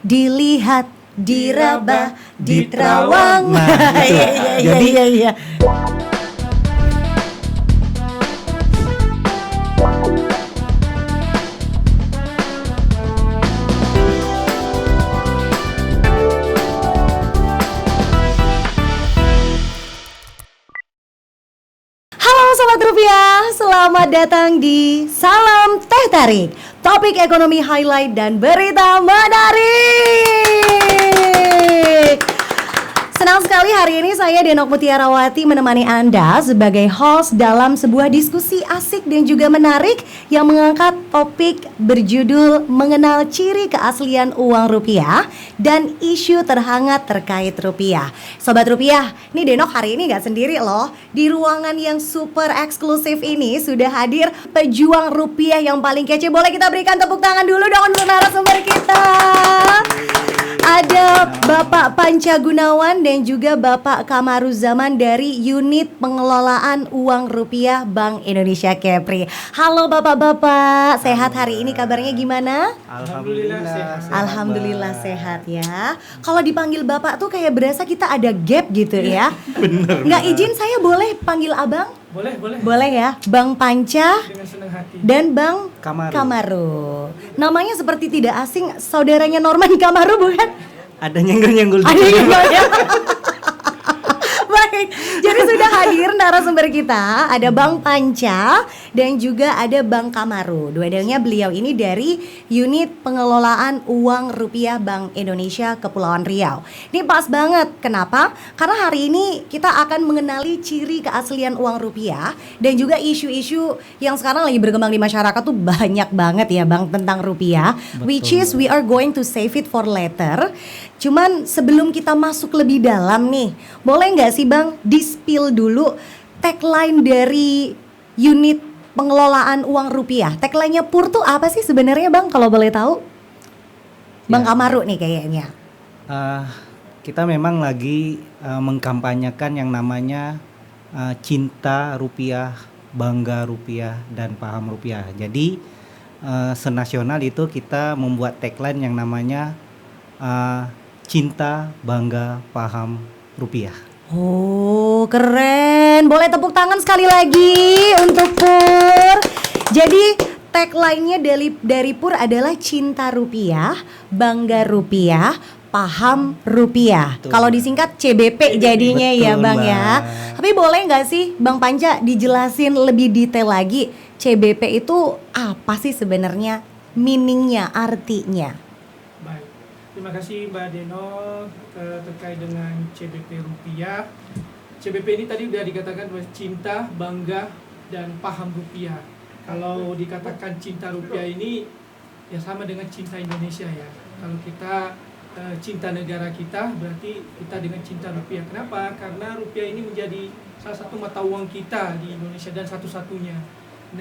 dilihat, diraba, diterawang. Nah, gitu. Iya. Halo Sobat Rupiah, selamat datang di Salam Teh Tarik, topik ekonomi highlight dan berita menarik. Senang sekali hari ini saya Denok Mutiarawati menemani Anda sebagai host dalam sebuah diskusi asik dan juga menarik yang mengangkat topik berjudul mengenal ciri keaslian uang rupiah dan isu terhangat terkait rupiah. Sobat Rupiah, ini Denok hari ini gak sendiri loh. Di ruangan yang super eksklusif ini sudah hadir pejuang rupiah yang paling kece. Boleh kita berikan tepuk tangan dulu dong untuk narasumber kita. Ada Bapak Panca Gunawan dan juga Bapak Kamaruzaman dari Unit Pengelolaan Uang Rupiah Bank Indonesia Kepri. Halo Bapak-bapak, sehat hari ini, kabarnya gimana? Alhamdulillah sehat. Alhamdulillah sehat ya. Kalau dipanggil Bapak tuh kayak berasa kita ada gap gitu ya. Bener. Nggak izin saya boleh panggil Abang? Boleh. Boleh ya, Bang Panca Dengan senang hati. dan Bang Kamaru. Namanya seperti tidak asing, saudaranya Norman Kamaru bukan? Ada nyenggol-nyenggol. Ada yang ya. Baik, jadi sudah hadir narasumber kita, ada Bang Panca dan juga ada Bang Kamaru. Dua-duanya beliau ini dari Unit Pengelolaan Uang Rupiah Bank Indonesia Kepulauan Riau. Ini pas banget, kenapa? Karena hari ini kita akan mengenali ciri keaslian uang rupiah dan juga isu-isu yang sekarang lagi berkembang di masyarakat tuh banyak banget ya Bang tentang rupiah. Betul. Which is we are going to save it for later. Cuman sebelum kita masuk lebih dalam nih, boleh nggak sih Bang di-spill dulu tagline dari Unit Pengelolaan Uang Rupiah? Tagline-nya PUR tuh apa sih sebenarnya Bang kalau boleh tahu? Bang Ya. Kamaru nih kayaknya. Kita memang lagi mengkampanyekan yang namanya cinta rupiah, bangga rupiah, dan paham rupiah. Jadi senasional itu kita membuat tagline yang namanya cinta, bangga, paham rupiah. Oh, keren. Boleh tepuk tangan sekali lagi untuk PUR. Jadi tagline-nya dari PUR adalah cinta rupiah, bangga rupiah, paham rupiah. Betul. Kalau disingkat CBP jadinya ya Betul, Bang ya. Mbak. Tapi boleh nggak sih Bang Panca dijelasin lebih detail lagi CBP itu apa sih sebenarnya, meaningnya, artinya? Baik, terima kasih Mbak Deno terkait dengan CBP rupiah. CBP ini tadi udah dikatakan bahwa cinta, bangga, dan paham rupiah. Kalau dikatakan cinta rupiah ini ya sama dengan cinta Indonesia ya. Kalau kita cinta negara kita, berarti kita dengan cinta rupiah. Kenapa? Karena rupiah ini menjadi salah satu mata uang kita di Indonesia dan satu-satunya.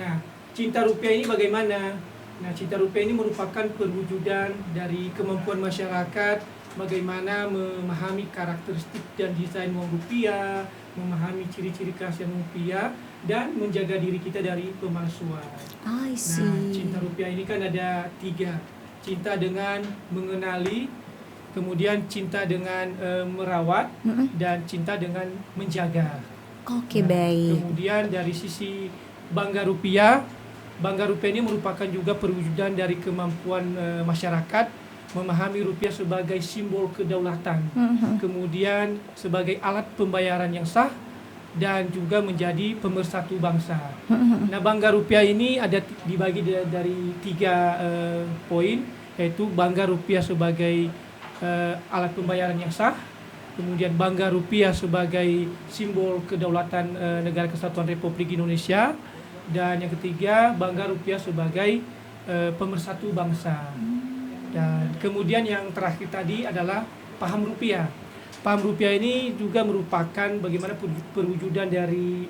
Nah, cinta rupiah ini bagaimana? Nah, cinta rupiah ini merupakan perwujudan dari kemampuan masyarakat bagaimana memahami karakteristik dan desain uang rupiah, memahami ciri-ciri keaslian rupiah, dan menjaga diri kita dari pemalsuan. I see. Nah, cinta rupiah ini kan ada 3. Cinta dengan mengenali, kemudian cinta dengan merawat, dan cinta dengan menjaga. Oke, Nah, baik. Kemudian dari sisi bangga rupiah ini merupakan juga perwujudan dari kemampuan masyarakat memahami rupiah sebagai simbol kedaulatan, kemudian sebagai alat pembayaran yang sah, dan juga menjadi pemersatu bangsa. Nah, bangga rupiah ini ada dibagi dari 3 poin, yaitu bangga rupiah sebagai alat pembayaran yang sah, kemudian bangga rupiah sebagai simbol kedaulatan Negara Kesatuan Republik Indonesia, dan yang ketiga bangga rupiah sebagai pemersatu bangsa. Dan kemudian yang terakhir tadi adalah paham rupiah. Paham rupiah ini juga merupakan bagaimana perwujudan dari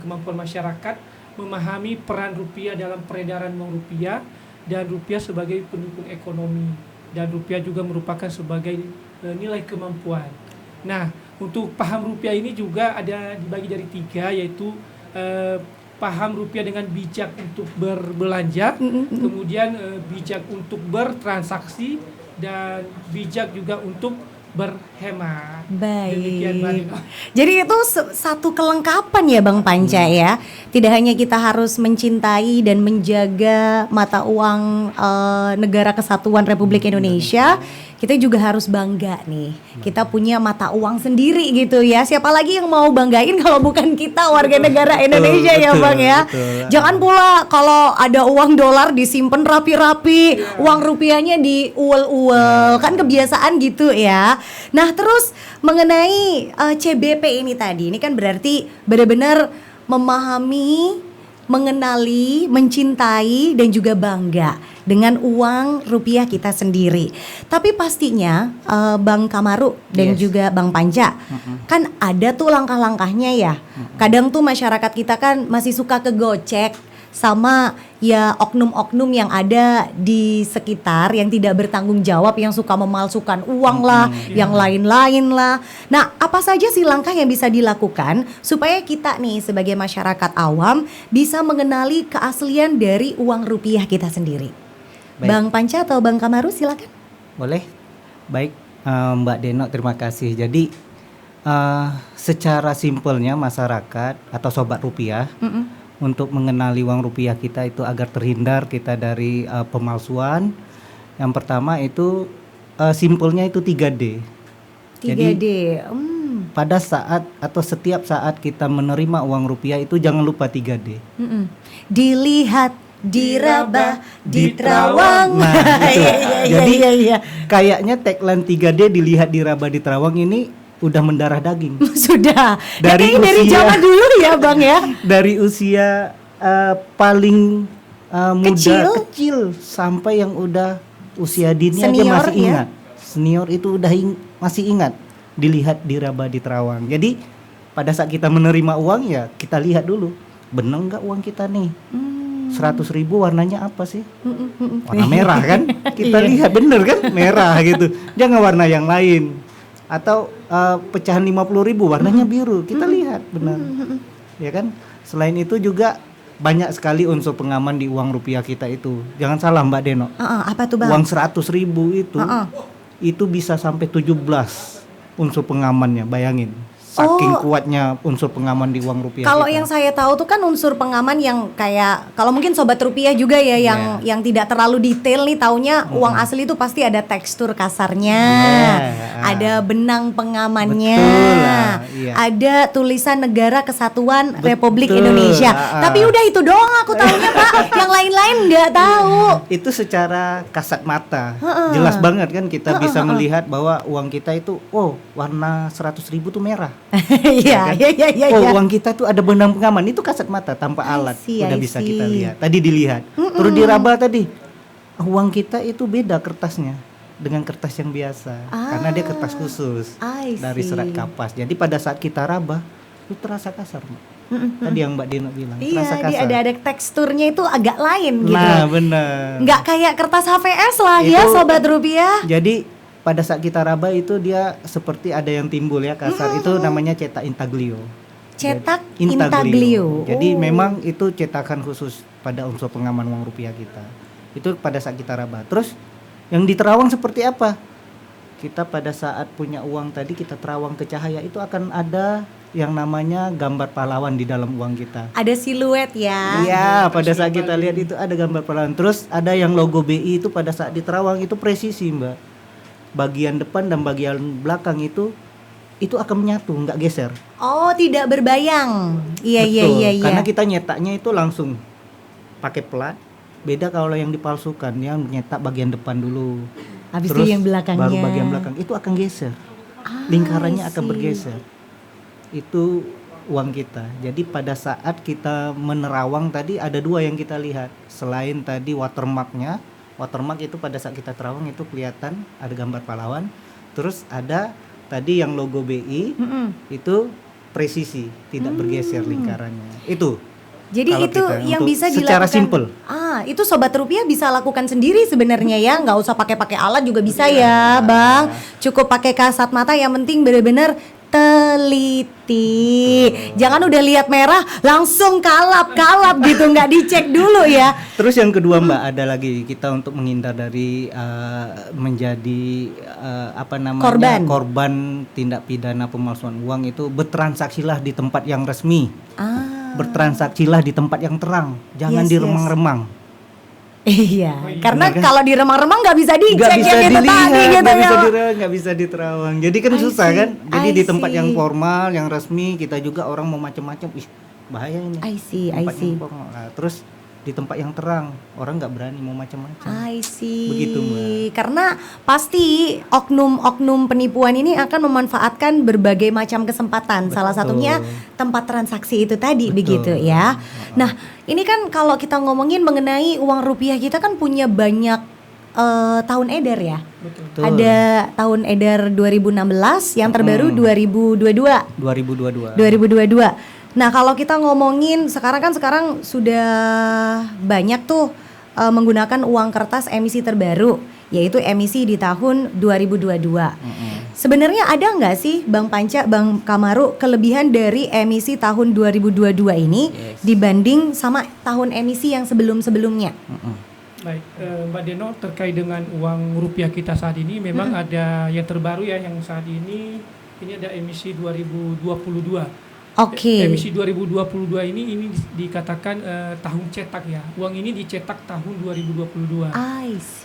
kemampuan masyarakat memahami peran rupiah dalam peredaran uang rupiah, dan rupiah sebagai pendukung ekonomi, dan rupiah juga merupakan sebagai nilai kemampuan. Nah, untuk paham rupiah ini juga ada dibagi dari 3, yaitu paham rupiah dengan bijak untuk berbelanja, kemudian bijak untuk bertransaksi, dan bijak juga untuk berhemat. Demikian, Mbak Baik. Dino. Jadi itu satu kelengkapan ya Bang Panca ya. Tidak hanya kita harus mencintai dan menjaga mata uang Negara Kesatuan Republik Indonesia, kita juga harus bangga nih. Kita punya mata uang sendiri gitu ya. Siapa lagi yang mau banggain kalau bukan kita warga negara Indonesia ya betul, Bang ya. betul. Jangan pula kalau ada uang dolar disimpan rapi-rapi, uang rupiahnya diuel-uel. Kan kebiasaan gitu ya. Nah, terus mengenai CBP ini tadi, ini kan berarti benar-benar memahami, mengenali, mencintai dan juga bangga dengan uang rupiah kita sendiri. Tapi pastinya Bang Kamaru dan Yes. juga Bang Panca kan ada tuh langkah-langkahnya ya. Kadang tuh masyarakat kita kan masih suka kegocek sama ya oknum-oknum yang ada di sekitar yang tidak bertanggung jawab, yang suka memalsukan uang lah, yang lain-lain lah. Nah, apa saja sih langkah yang bisa dilakukan supaya kita nih sebagai masyarakat awam bisa mengenali keaslian dari uang rupiah kita sendiri? Baik. Bang Panca atau Bang Kamaru silakan. Boleh? Baik, Mbak Deno, terima kasih. Jadi secara simpelnya masyarakat atau sobat rupiah untuk mengenali uang rupiah kita itu agar terhindar kita dari pemalsuan. Yang pertama itu simpelnya itu 3D. 3D. Pada saat atau setiap saat kita menerima uang rupiah itu jangan lupa 3D. Dilihat, diraba, diterawang. Nah, itu. Jadi iya. kayaknya tagline 3D dilihat, diraba, diterawang ini udah mendarah daging. Sudah. Dari Dari usia- zaman dulu ya Bang ya. Dari usia paling muda kecil sampai yang udah usia dini aja Senior masih ya? ingat. Senior itu udah masih ingat dilihat, diraba, diterawang. Jadi pada saat kita menerima uang ya kita lihat dulu, bener nggak uang kita nih? 100.000 warnanya apa sih? Warna merah kan? Kita lihat bener kan? Merah gitu. Jangan warna yang lain. Atau pecahan 50.000 warnanya biru, kita lihat benar. Ya kan? Selain itu juga banyak sekali unsur pengaman di uang rupiah kita itu. Jangan salah Mbak Deno. Apa tuh Bang? Uang 100.000 itu bisa sampai 17 unsur pengamannya, bayangin. Saking kuatnya unsur pengaman di uang rupiah. Kalau kita. yang saya tahu tuh kan unsur pengaman yang kayak, kalau mungkin sobat rupiah juga ya yang tidak terlalu detail nih taunya uang asli itu pasti ada tekstur kasarnya, ada benang pengamannya, Betul lah, iya. ada tulisan Negara Kesatuan Republik Betul, Indonesia. Tapi udah itu doang aku tahunya Pak, yang lain-lain nggak tahu. Itu secara kasat mata jelas banget kan kita bisa melihat bahwa uang kita itu warna 100.000 tuh merah. Iya, iya. Uang kita tuh ada benang pengaman, itu kasat mata tanpa alat udah bisa kita lihat. Tadi dilihat. Terus diraba tadi. Uang kita itu beda kertasnya dengan kertas yang biasa. Karena dia kertas khusus dari serat kapas. Jadi pada saat kita raba itu terasa kasar, Mbak. Tadi yang Mbak Dino bilang, terasa Iya, kasar. dia ada teksturnya itu agak lain gitu. Nah, benar. Nggak kayak kertas HVS lah ya sobat rupiah. Jadi pada saat kita raba itu dia seperti ada yang timbul ya kasar. Itu namanya cetak intaglio. Cetak Jadi, intaglio. Jadi memang itu cetakan khusus pada unsur pengaman uang rupiah kita. Itu pada saat kita raba. Terus yang diterawang seperti apa? Kita pada saat punya uang tadi kita terawang ke cahaya itu akan ada yang namanya gambar pahlawan di dalam uang kita. Ada siluet ya. Iya, pada saat kita lihat itu ada gambar pahlawan. Terus ada yang logo BI itu pada saat diterawang itu presisi, Mbak. Bagian depan dan bagian belakang itu akan menyatu, nggak geser. Oh, tidak berbayang. Iya. Karena kita nyetaknya itu langsung pakai plat. Beda kalau yang dipalsukan, yang nyetak bagian depan dulu. Habis Terus itu yang belakangnya. baru bagian belakang itu akan geser. Lingkarannya akan bergeser. Itu uang kita. Jadi pada saat kita menerawang tadi ada dua yang kita lihat. Selain tadi watermarknya. Watermark itu pada saat kita terawang itu kelihatan ada gambar pahlawan. Terus ada tadi yang logo BI itu presisi, tidak bergeser lingkarannya. Itu. Jadi kalau itu kita yang untuk bisa secara dilakukan. simpel. Itu sobat rupiah bisa lakukan sendiri sebenarnya ya, nggak usah pakai alat juga bisa ya, Bang. Cukup pakai kasat mata, yang penting benar-benar teliti. Jangan udah lihat merah langsung kalap gitu, nggak dicek dulu ya. Terus yang kedua Mbak, ada lagi kita untuk menghindar dari menjadi korban tindak pidana pemalsuan uang itu, bertransaksilah di tempat yang resmi. Bertransaksilah di tempat yang terang, jangan di remang-remang. Iya, karena kalau di remang-remang nggak bisa dicek Nggak bisa gitu dilihat, tadi gitu nggak bisa diterawang. Jadi kan susah kan. Jadi di tempat yang formal, yang resmi, kita juga orang mau macam-macam, bahaya ini. Tempat yang formal. Nah, terus di tempat yang terang, orang nggak berani mau macam-macam. Begitu Mbak. Karena pasti oknum-oknum penipuan ini akan memanfaatkan berbagai macam kesempatan. Salah satunya tempat transaksi itu tadi. Begitu ya. Nah, ini kan kalau kita ngomongin mengenai uang rupiah, kita kan punya banyak tahun edar ya. Betul. Ada tahun edar 2016, yang terbaru 2022. Nah, kalau kita ngomongin sekarang sudah banyak tuh menggunakan uang kertas emisi terbaru, yaitu emisi di tahun 2022. Sebenarnya ada nggak sih Bang Panca, Bang Kamaru, kelebihan dari emisi tahun 2022 ini dibanding sama tahun emisi yang sebelum-sebelumnya? Baik, Mbak Deno, terkait dengan uang rupiah kita saat ini memang ada yang terbaru ya, yang saat ini ada emisi 2022. Emisi 2022 ini dikatakan tahun cetak ya. Uang ini dicetak tahun 2022.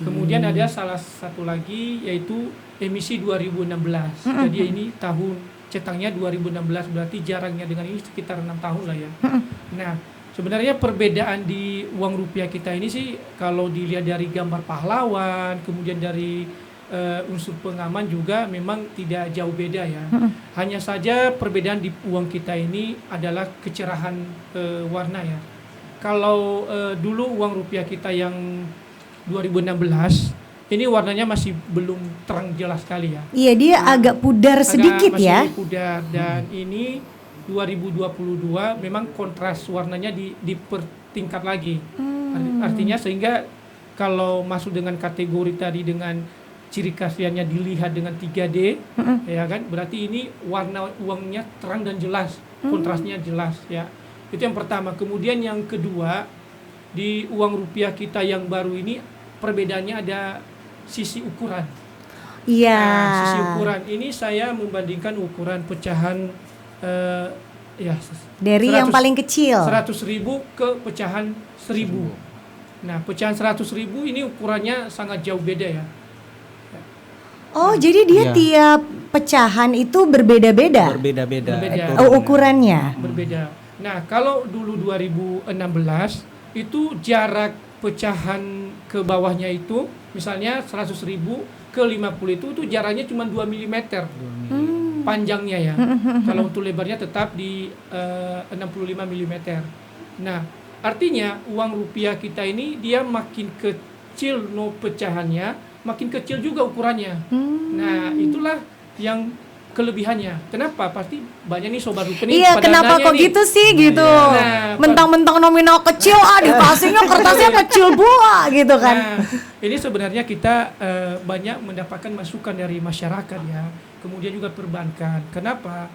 Kemudian ada salah satu lagi yaitu emisi 2016. Jadi ini tahun cetaknya 2016, berarti jaraknya dengan ini sekitar 6 tahun lah ya. Nah, sebenarnya perbedaan di uang rupiah kita ini sih kalau dilihat dari gambar pahlawan, kemudian dari unsur pengaman juga memang tidak jauh beda ya. Hanya saja perbedaan di uang kita ini adalah kecerahan warna ya. Kalau dulu uang rupiah kita yang 2016 ini warnanya masih belum terang jelas sekali ya. Iya, dia agak pudar sedikit ya. Masih pudar, dan ini 2022 memang kontras warnanya dipertingkat lagi. Artinya sehingga kalau masuk dengan kategori tadi dengan ciri khasnya dilihat dengan 3D, ya kan, berarti ini warna uangnya terang dan jelas, kontrasnya jelas ya. Itu yang pertama. Kemudian yang kedua, di uang rupiah kita yang baru ini perbedaannya ada sisi ukuran. Iya. Sisi ukuran ini saya membandingkan ukuran pecahan dari 100, yang paling kecil 100.000 ke pecahan 1.000. Nah, pecahan 100.000 ini ukurannya sangat jauh beda ya. Jadi dia tiap pecahan itu berbeda-beda. Ukurannya. Berbeda. Nah, kalau dulu 2016 itu jarak pecahan ke bawahnya itu misalnya 100.000 ke 50 itu jaraknya cuma 2 mm. Panjangnya ya. Kalau untuk lebarnya tetap di 65 mm. Nah, artinya uang rupiah kita ini dia makin kecil pecahannya, makin kecil juga ukurannya. Nah, itulah yang kelebihannya. Kenapa? Pasti banyak nih sobat rupiah nih. Iya, kenapa kok nih gitu sih gitu? Nah, mentang-mentang nominal kecil, dikasihnya kertasnya kecil pula gitu kan. Nah, ini sebenarnya kita banyak mendapatkan masukan dari masyarakat ya. Kemudian juga perbankan. Kenapa?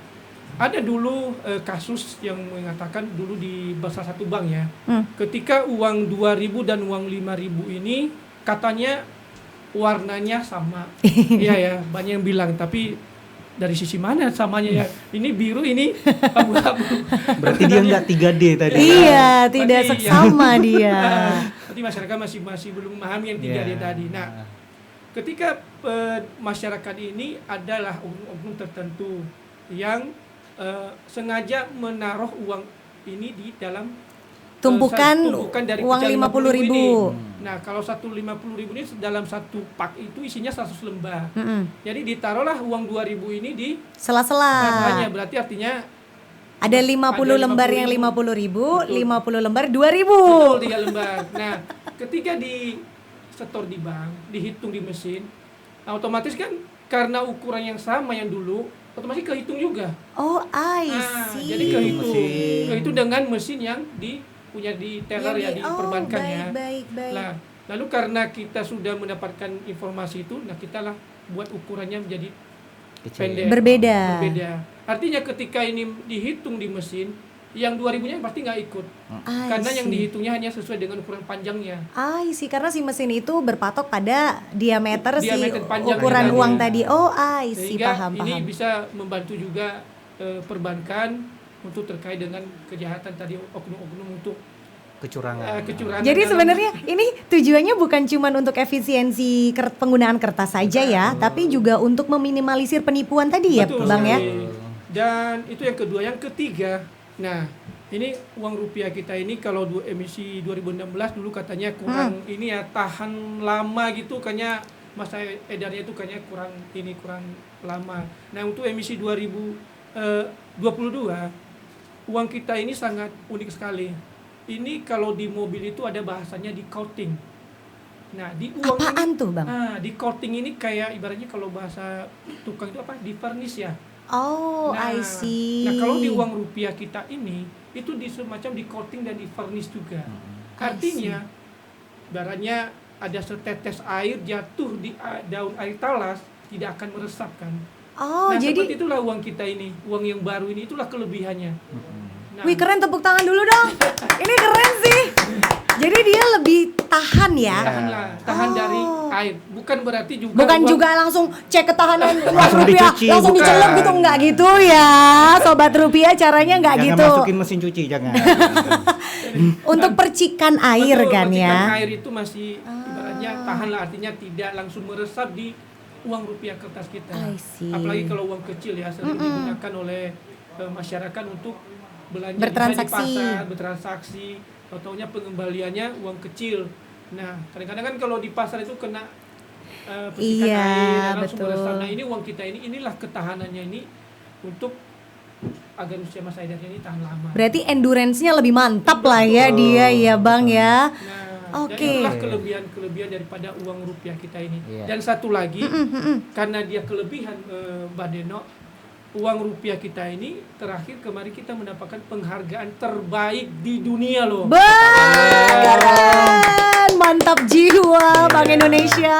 Ada dulu kasus yang mengatakan dulu di salah satu bank ya. Ketika uang 2.000 dan uang 5.000 ini katanya warnanya sama. Iya ya, banyak yang bilang, tapi dari sisi mana samanya ya? Ini biru, ini abu-abu. Berarti dia nggak 3D tadi. Iya, tidak seksama dia. Berarti masyarakat masih belum memahami yang 3D tadi. Nah, ketika masyarakat ini adalah oknum tertentu yang sengaja menaruh uang ini di dalam tumpukan dari uang 50.000. Nah, kalau 50.000 ini dalam satu pak itu isinya 100 lembar. Jadi ditaruhlah uang 2.000 ini di sela-sela. Berarti artinya ada 50 lembar yang 50.000, 50 lembar 2.000. Betul, 3 lembar. Nah, ketika di setor di bank, dihitung di mesin, otomatis kan karena ukuran yang sama yang dulu, otomatis kehitung juga. Jadi kehitung dengan mesin yang punya di teller ya, di perbankannya. Baik. Nah, lalu karena kita sudah mendapatkan informasi itu, nah kita lah buat ukurannya menjadi pendek. Berbeda. Artinya ketika ini dihitung di mesin, yang 2000-nya pasti nggak ikut. Karena yang dihitungnya hanya sesuai dengan ukuran panjangnya. Karena si mesin itu berpatok pada diameter si panjang ukuran yang uang tadi. tadi. Sehingga Paham. ini bisa membantu juga perbankan untuk terkait dengan kejahatan tadi, oknum-oknum untuk Kecurangan. kecurangan. Jadi dalam- sebenarnya ini tujuannya bukan cuma untuk efisiensi penggunaan kertas saja ya, tapi juga untuk meminimalisir penipuan tadi ya, Betul Bang ya. sekali. Dan itu yang kedua, yang ketiga. Nah, ini uang rupiah kita ini kalau emisi 2016 dulu katanya kurang ini ya, tahan lama gitu, kayaknya masa edarnya itu kayaknya kurang lama. Nah, untuk emisi 2022 uang kita ini sangat unik sekali. Ini kalau di mobil itu ada bahasanya di coating. Nah, di uang Apaan ini, tuh, Bang? di coating ini kayak ibaratnya kalau bahasa tukang itu apa? Di varnish ya. Oh, Nah, I see. Nah, kalau di uang rupiah kita ini itu semacam di coating dan di varnish juga. Artinya, ibaratnya ada setetes air jatuh di daun air talas tidak akan meresap kan. Oh, Nah, jadi seperti itulah uang kita ini, uang yang baru ini itulah kelebihannya. Nah, wih, keren, tepuk tangan dulu dong. Ini keren sih. Jadi dia lebih tahan ya. tahan dari air. Bukan berarti juga Bukan uang- juga langsung cek ketahanan uang Langsung rupiah, dicuci, langsung bukan. dicelup gitu, enggak gitu ya. Sobat rupiah caranya enggak Jangan gitu. masukin mesin cuci, jangan. Untuk percikan air Betul, kan percikan ya. air itu masih ibaratnya tahan lah, artinya tidak langsung meresap di uang rupiah kertas kita. I see. Apalagi kalau uang kecil ya, sering digunakan oleh masyarakat untuk belanja Bertransaksi. di pasar, bertransaksi, ataunya pengembaliannya uang kecil. Nah, kadang-kadang kan kalau di pasar itu kena percikan Iya, air dan langsung betul. meresap. Nah, ini uang kita inilah ketahanannya ini untuk agar usia masa edarnya ini tahan lama. Berarti endurance-nya lebih mantap lah ya dia ya Bang ya. Nah, Oke. dan itulah kelebihan daripada uang rupiah kita ini. Iya. Dan satu lagi, karena dia kelebihan Mbak Deno, uang rupiah kita ini terakhir kemarin kita mendapatkan penghargaan terbaik di dunia loh. Keren, mantap jiwa Bank Indonesia.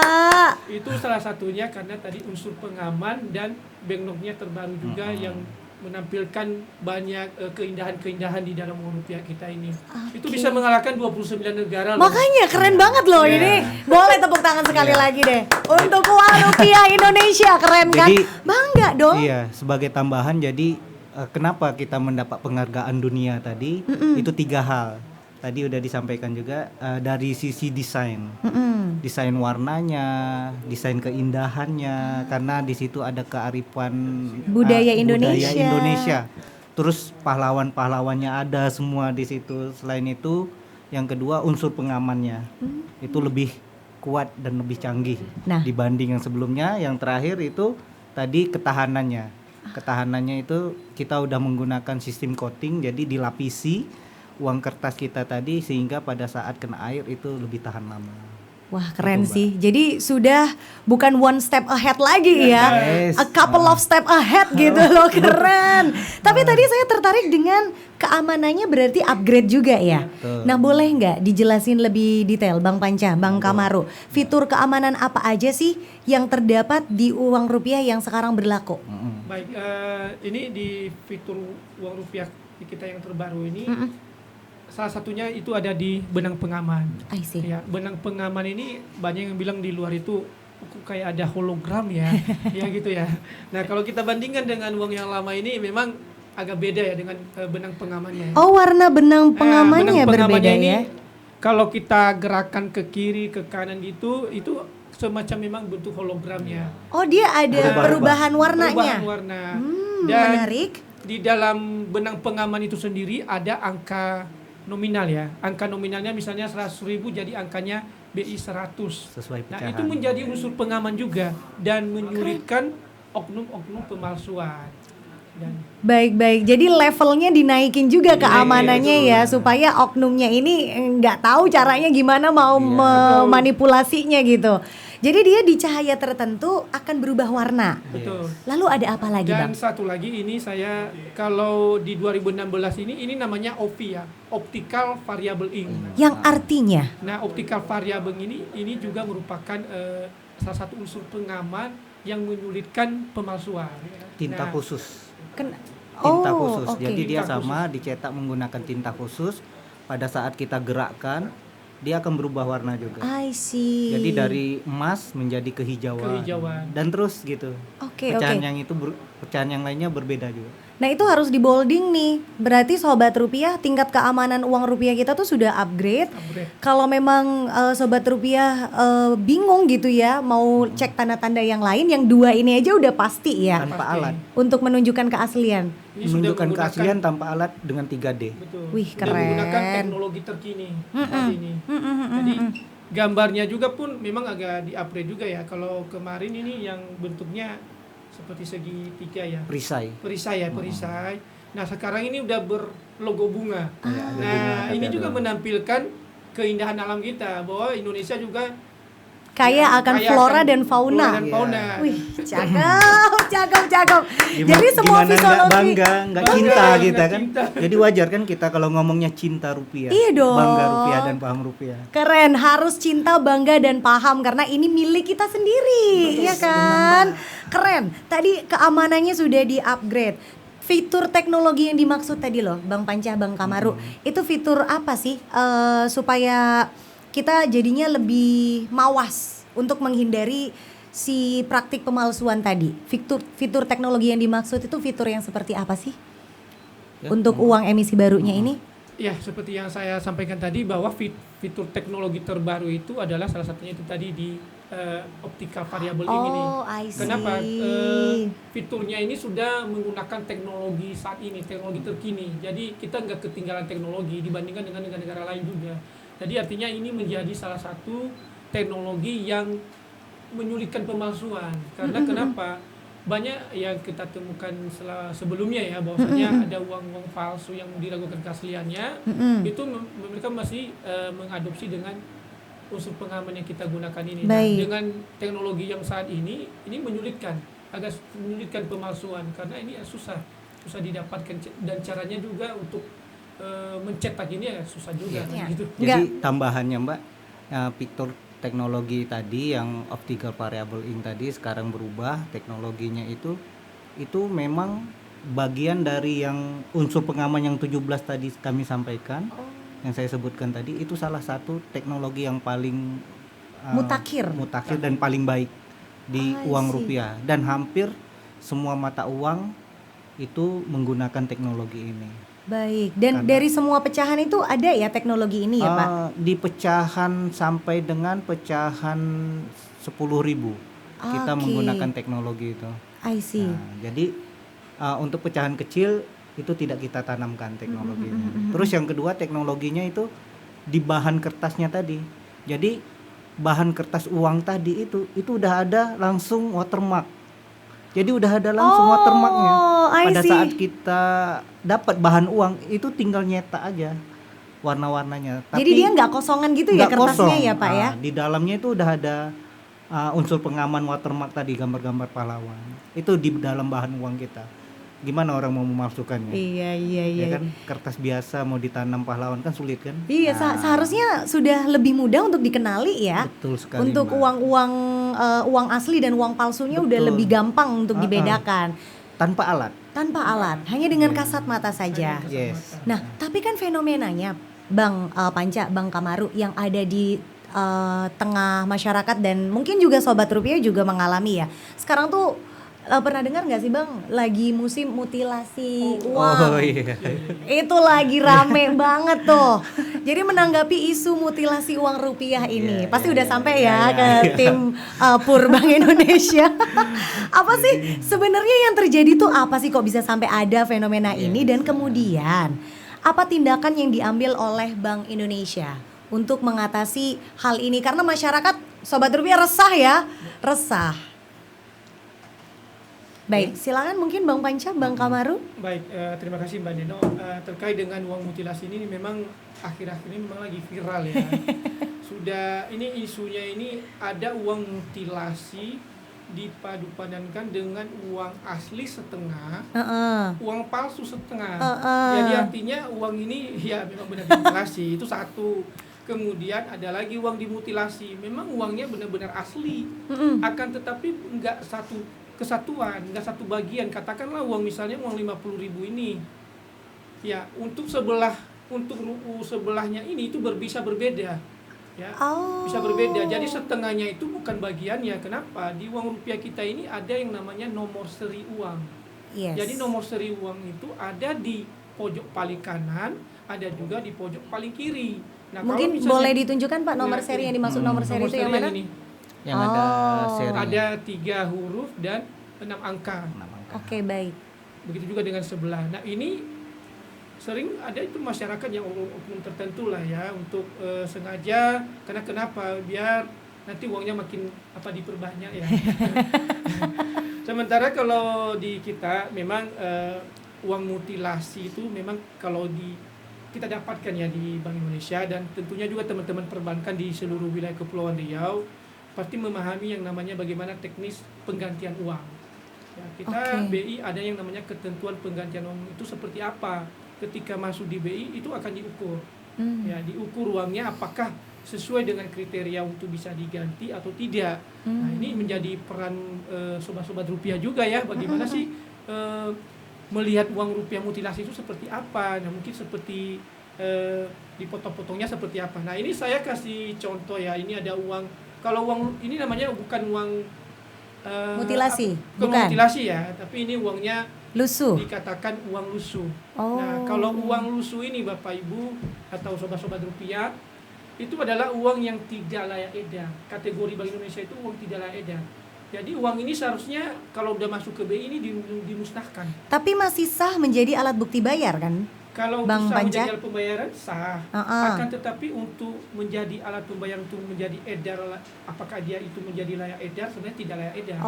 Itu salah satunya karena tadi unsur pengaman dan banknotnya terbaru juga yang menampilkan banyak keindahan-keindahan di dalam uang rupiah kita ini. Itu bisa mengalahkan 29 negara loh. Makanya keren banget loh ini. Boleh tepuk tangan sekali lagi deh untuk uang rupiah Indonesia, keren kan? Jadi, Bangga dong. Iya, sebagai tambahan jadi kenapa kita mendapat penghargaan dunia tadi itu 3 hal. Tadi udah disampaikan juga dari sisi desain. Desain warnanya, desain keindahannya, karena di situ ada kearifan Budaya Indonesia. Terus pahlawan-pahlawannya ada semua di situ. Selain itu, yang kedua unsur pengamannya. Itu lebih kuat dan lebih canggih Nah. dibanding yang sebelumnya. Yang terakhir itu tadi ketahanannya. Ketahanannya itu kita udah menggunakan sistem coating, jadi dilapisi uang kertas kita tadi sehingga pada saat kena air itu lebih tahan lama. Wah keren Gitu, Mbak. sih. Jadi sudah bukan one step ahead lagi ya, Yes. a couple of step ahead gitu loh, keren. Tapi tadi saya tertarik dengan keamanannya, berarti upgrade juga ya. Betul. Nah boleh nggak dijelasin lebih detail Bang Panca, Bang Kamaru, fitur keamanan apa aja sih yang terdapat di uang rupiah yang sekarang berlaku? Baik, ini di fitur uang rupiah kita yang terbaru ini, salah satunya itu ada di benang pengaman. I see. Ya, benang pengaman ini banyak yang bilang di luar itu kok kayak ada hologram ya, ya gitu ya. Nah kalau kita bandingkan dengan uang yang lama ini memang agak beda ya dengan benang pengamannya. Oh warna benang pengamannya Benang berbeda pengamannya ini, ya? Kalau kita gerakan ke kiri ke kanan gitu, itu semacam memang bentuk hologram ya. Oh dia ada perubahan warnanya. Perubahan warna. Menarik. Di dalam benang pengaman itu sendiri ada angka nominal ya. Angka nominalnya misalnya 100.000 jadi angkanya BI 100. Sesuai Nah, pecahan. itu menjadi unsur pengaman juga dan menyulitkan oknum-oknum pemalsuan. Dan Baik-baik, jadi levelnya dinaikin juga keamanannya ya, supaya oknumnya ini nggak tahu caranya gimana mau memanipulasinya gitu. Jadi dia di cahaya tertentu akan berubah warna. betul. Lalu ada apa lagi Dan Bang? satu lagi ini saya kalau di 2016 ini namanya OVI ya, Optical Variable Ink. Yang artinya? Nah, optical variable ini juga merupakan salah satu unsur pengaman yang menyulitkan pemalsuan. Tinta Nah, khusus. tinta Oh, khusus. oke. Jadi dia Tinta sama dicetak menggunakan tinta khusus. Pada saat kita gerakkan, dia akan berubah warna juga. I see. Jadi dari emas menjadi kehijauan. Dan terus gitu. Oke, pecahan oke. yang itu pecahan yang lainnya berbeda juga. Nah itu harus di bolding nih. Berarti Sobat Rupiah, tingkat keamanan uang rupiah kita tuh sudah upgrade. Kalau memang Sobat Rupiah bingung gitu ya, mau cek tanda-tanda yang lain, yang 2 ini aja udah pasti ya. Tanpa Pasti. alat. Untuk menunjukkan keaslian. Ini sudah Menunjukkan menggunakan- keaslian tanpa alat dengan 3D. Betul. Wih, Sudah menggunakan keren. teknologi terkini saat ini. Jadi gambarnya juga pun memang agak di-upgrade juga ya. Kalau kemarin ini yang bentuknya seperti segitiga ya. Perisai. Perisai. Nah, sekarang ini udah berlogo bunga. Ya, ada bunga, Nah, tapi ini ada juga menampilkan keindahan alam kita bahwa Indonesia juga Kaya akan kaya flora akan dan fauna. flora dan fauna. Wih, cakep. Jadi semua gimana nggak visuologi. bangga, nggak Bangga, cinta nggak kita kan. cinta. Jadi wajar kan kita kalau ngomongnya cinta rupiah. Iya dong. Bangga rupiah dan paham rupiah. Keren, harus cinta, bangga dan paham karena ini milik kita sendiri, ya kan? Keren. Tadi keamanannya sudah di-upgrade. Fitur teknologi yang dimaksud tadi loh, Bang Pancah, Bang Kamaru, itu fitur apa sih supaya kita jadinya lebih mawas untuk menghindari si praktik pemalsuan tadi? Fitur teknologi yang dimaksud itu fitur yang seperti apa sih? Ya, Untuk uang emisi barunya ini? Ya, seperti yang saya sampaikan tadi bahwa fitur teknologi terbaru itu adalah salah satunya itu tadi di optical variable ini. Oh, I see. Kenapa? Fiturnya ini sudah menggunakan teknologi saat ini, teknologi terkini. Jadi kita nggak ketinggalan teknologi dibandingkan dengan negara-negara lain juga. Jadi artinya ini menjadi salah satu teknologi yang menyulitkan pemalsuan. Karena kenapa? Banyak yang kita temukan sebelumnya ya, bahwasanya ada uang-uang palsu yang diragukan keasliannya. Itu mereka masih mengadopsi dengan unsur pengaman yang kita gunakan ini. Nah, Baik. dengan teknologi yang saat ini menyulitkan, agak menyulitkan pemalsuan karena ini susah didapatkan dan caranya juga untuk mencetak ini ya susah juga Iya. gitu. Jadi tambahannya Mbak, fitur teknologi tadi yang optical variable ink tadi sekarang berubah teknologinya itu memang bagian dari yang unsur pengaman yang 17 tadi kami sampaikan. Yang saya sebutkan tadi itu salah satu teknologi yang paling Mutakhir dan paling baik di I uang see. rupiah, dan hampir semua mata uang itu menggunakan teknologi ini. Baik, dan Karena- dari semua pecahan itu ada ya teknologi ini ya Pak? Di pecahan sampai dengan pecahan 10.000 kita Oke. menggunakan teknologi itu. I see. Nah, jadi untuk pecahan kecil itu tidak kita tanamkan teknologinya. Terus yang kedua teknologinya itu di bahan kertasnya tadi. Jadi bahan kertas uang tadi itu udah ada langsung watermark. Jadi udah ada langsung watermarknya. I Pada see. saat kita dapat bahan uang itu tinggal nyetak aja warna-warnanya. Jadi dia nggak kosongan gitu ya nggak kertasnya kosong. ya Pak ya? Di dalamnya itu udah ada unsur pengaman watermark tadi, gambar-gambar pahlawan. Itu di dalam bahan uang kita. Gimana orang mau memalsukannya? Iya. Ya kan kertas biasa mau ditanam pahlawan kan sulit kan? Iya, seharusnya sudah lebih mudah untuk dikenali ya. Betul sekali. Untuk Mbak. uang asli dan uang palsunya udah Betul. lebih gampang untuk dibedakan. Tanpa alat. Tanpa alat, hanya dengan kasat mata saja. Yes. Nah, tapi kan fenomenanya Bang Panca, Bang Kamaru yang ada di tengah masyarakat dan mungkin juga Sobat Rupiah juga mengalami ya. Sekarang tuh pernah dengar nggak sih Bang, lagi musim mutilasi uang. Oh iya. Itu lagi rame banget tuh. Jadi menanggapi isu mutilasi uang rupiah ini, pasti udah sampai ya ke tim Pur Bank Indonesia. Apa sih sebenarnya yang terjadi tuh, apa sih kok bisa sampai ada fenomena ini, dan kemudian apa tindakan yang diambil oleh Bank Indonesia untuk mengatasi hal ini, karena masyarakat Sobat Rupiah resah ya, resah. Baik, silakan mungkin Bang Panca, Bang Kamaru. Baik, terima kasih Mbak Neno. Terkait dengan uang mutilasi ini memang akhir-akhir ini memang lagi viral ya. Sudah ini isunya ini ada uang mutilasi dipadu-padankan dengan uang asli setengah, uang palsu setengah. Jadi artinya uang ini ya memang benar dimutilasi, itu satu. Kemudian ada lagi uang dimutilasi, memang uangnya benar-benar asli, akan tetapi enggak satu kesatuan, nggak satu bagian. Katakanlah uang misalnya uang 50.000 ini, ya untuk sebelahnya ini itu bisa berbeda, ya bisa berbeda. Jadi setengahnya itu bukan bagiannya. Kenapa? Di uang rupiah kita ini ada yang namanya nomor seri uang. Jadi nomor seri uang itu ada di pojok paling kanan, ada juga di pojok paling kiri. Nah, mungkin kalau boleh ditunjukkan Pak nomor seri yang dimaksud nomor seri itu yang mana? Yang ada serinya. Ada 3 huruf dan 6 angka. Oke, baik. Begitu juga dengan sebelah. Nah, ini sering ada itu masyarakat yang oknum tertentu lah ya, untuk sengaja, karena kenapa? Biar nanti uangnya makin diperbanyak ya. Sementara kalau di kita memang uang mutilasi itu memang kalau kita dapatkan ya di Bank Indonesia, dan tentunya juga teman-teman perbankan di seluruh wilayah Kepulauan Riau pasti memahami yang namanya bagaimana teknis penggantian uang. Ya, kita BI ada yang namanya ketentuan penggantian uang itu seperti apa. Ketika masuk di BI itu akan diukur. Ya, diukur uangnya apakah sesuai dengan kriteria untuk bisa diganti atau tidak. Nah, ini menjadi peran sobat-sobat rupiah juga ya, bagaimana sih melihat uang rupiah mutilasi itu seperti apa. Nah, mungkin seperti dipotong-potongnya seperti apa. Nah, ini saya kasih contoh ya, ini ada uang. Kalau uang ini namanya bukan uang mutilasi, bukan mutilasi ya, tapi ini uangnya lusuh. Dikatakan uang lusuh. Nah, kalau uang lusuh ini Bapak Ibu atau sobat-sobat rupiah, itu adalah uang yang tidak layak edar. Kategori Bank Indonesia itu uang tidak layak edar. Jadi uang ini seharusnya kalau udah masuk ke BI ini dimusnahkan. Tapi masih sah menjadi alat bukti bayar kan? Kalau Bang bisa Panca? menjadi alat pembayaran sah, akan tetapi untuk menjadi alat pembayaran, untuk menjadi edar, apakah dia itu menjadi layak edar, sebenarnya tidak layak edar.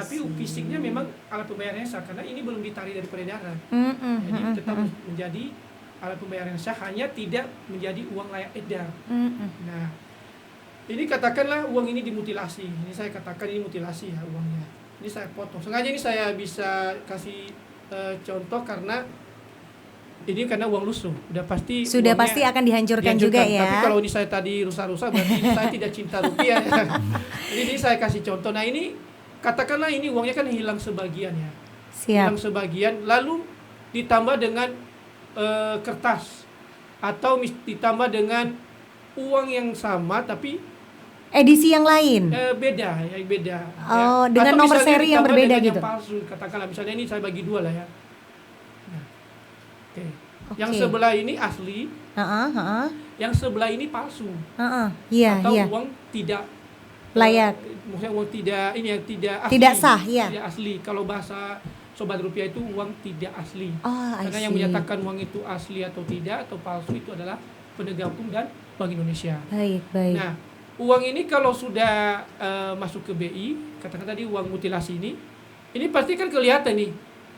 Tapi fisiknya memang alat pembayarannya sah, karena ini belum ditarik dari peredaran. Jadi tetap menjadi alat pembayaran sah, hanya tidak menjadi uang layak edar. Nah, ini katakanlah uang ini dimutilasi. Ini saya katakan ini mutilasi ya uangnya. Ini saya potong. Sengaja ini saya bisa kasih contoh karena ini karena uang lusuh, sudah pasti akan dihancurkan juga ya. Tapi kalau ini saya tadi rusak-rusak, berarti saya tidak cinta rupiah ya. Ini saya kasih contoh. Nah, ini katakanlah ini uangnya kan hilang sebagian ya. Hilang sebagian, lalu ditambah dengan kertas, atau ditambah dengan uang yang sama tapi edisi yang lain. Beda. Dengan atau nomor seri yang berbeda gitu. Yang palsu, katakanlah misalnya ini saya bagi 2 lah ya. Yang sebelah ini asli, yang sebelah ini palsu, atau uang tidak layak, maksudnya uang tidak ini yang tidak asli, tidak sah, ya. Tidak asli. Kalau bahasa sobat rupiah itu uang tidak asli. Karena I yang see. menyatakan uang itu asli atau tidak atau palsu itu adalah penegak hukum dan Bank Indonesia. Baik. Nah, uang ini kalau sudah masuk ke BI, katakan tadi uang mutilasi ini pasti kan kelihatan nih.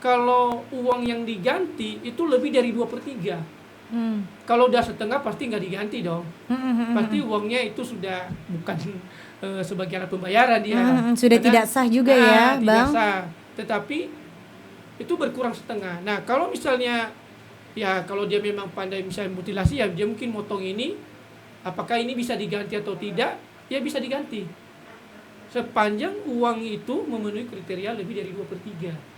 Kalau uang yang diganti itu lebih dari 2/3. Kalau udah setengah pasti nggak diganti dong. Pasti uangnya itu sudah bukan sebagai alat pembayaran dia. Sudah tidak sah juga ya, Bang. Tidak sah. Tetapi itu berkurang setengah. Nah, kalau misalnya ya kalau dia memang pandai misalnya mutilasi, ya dia mungkin motong ini. Apakah ini bisa diganti atau tidak? Ya bisa diganti. Sepanjang uang itu memenuhi kriteria lebih dari 2/3.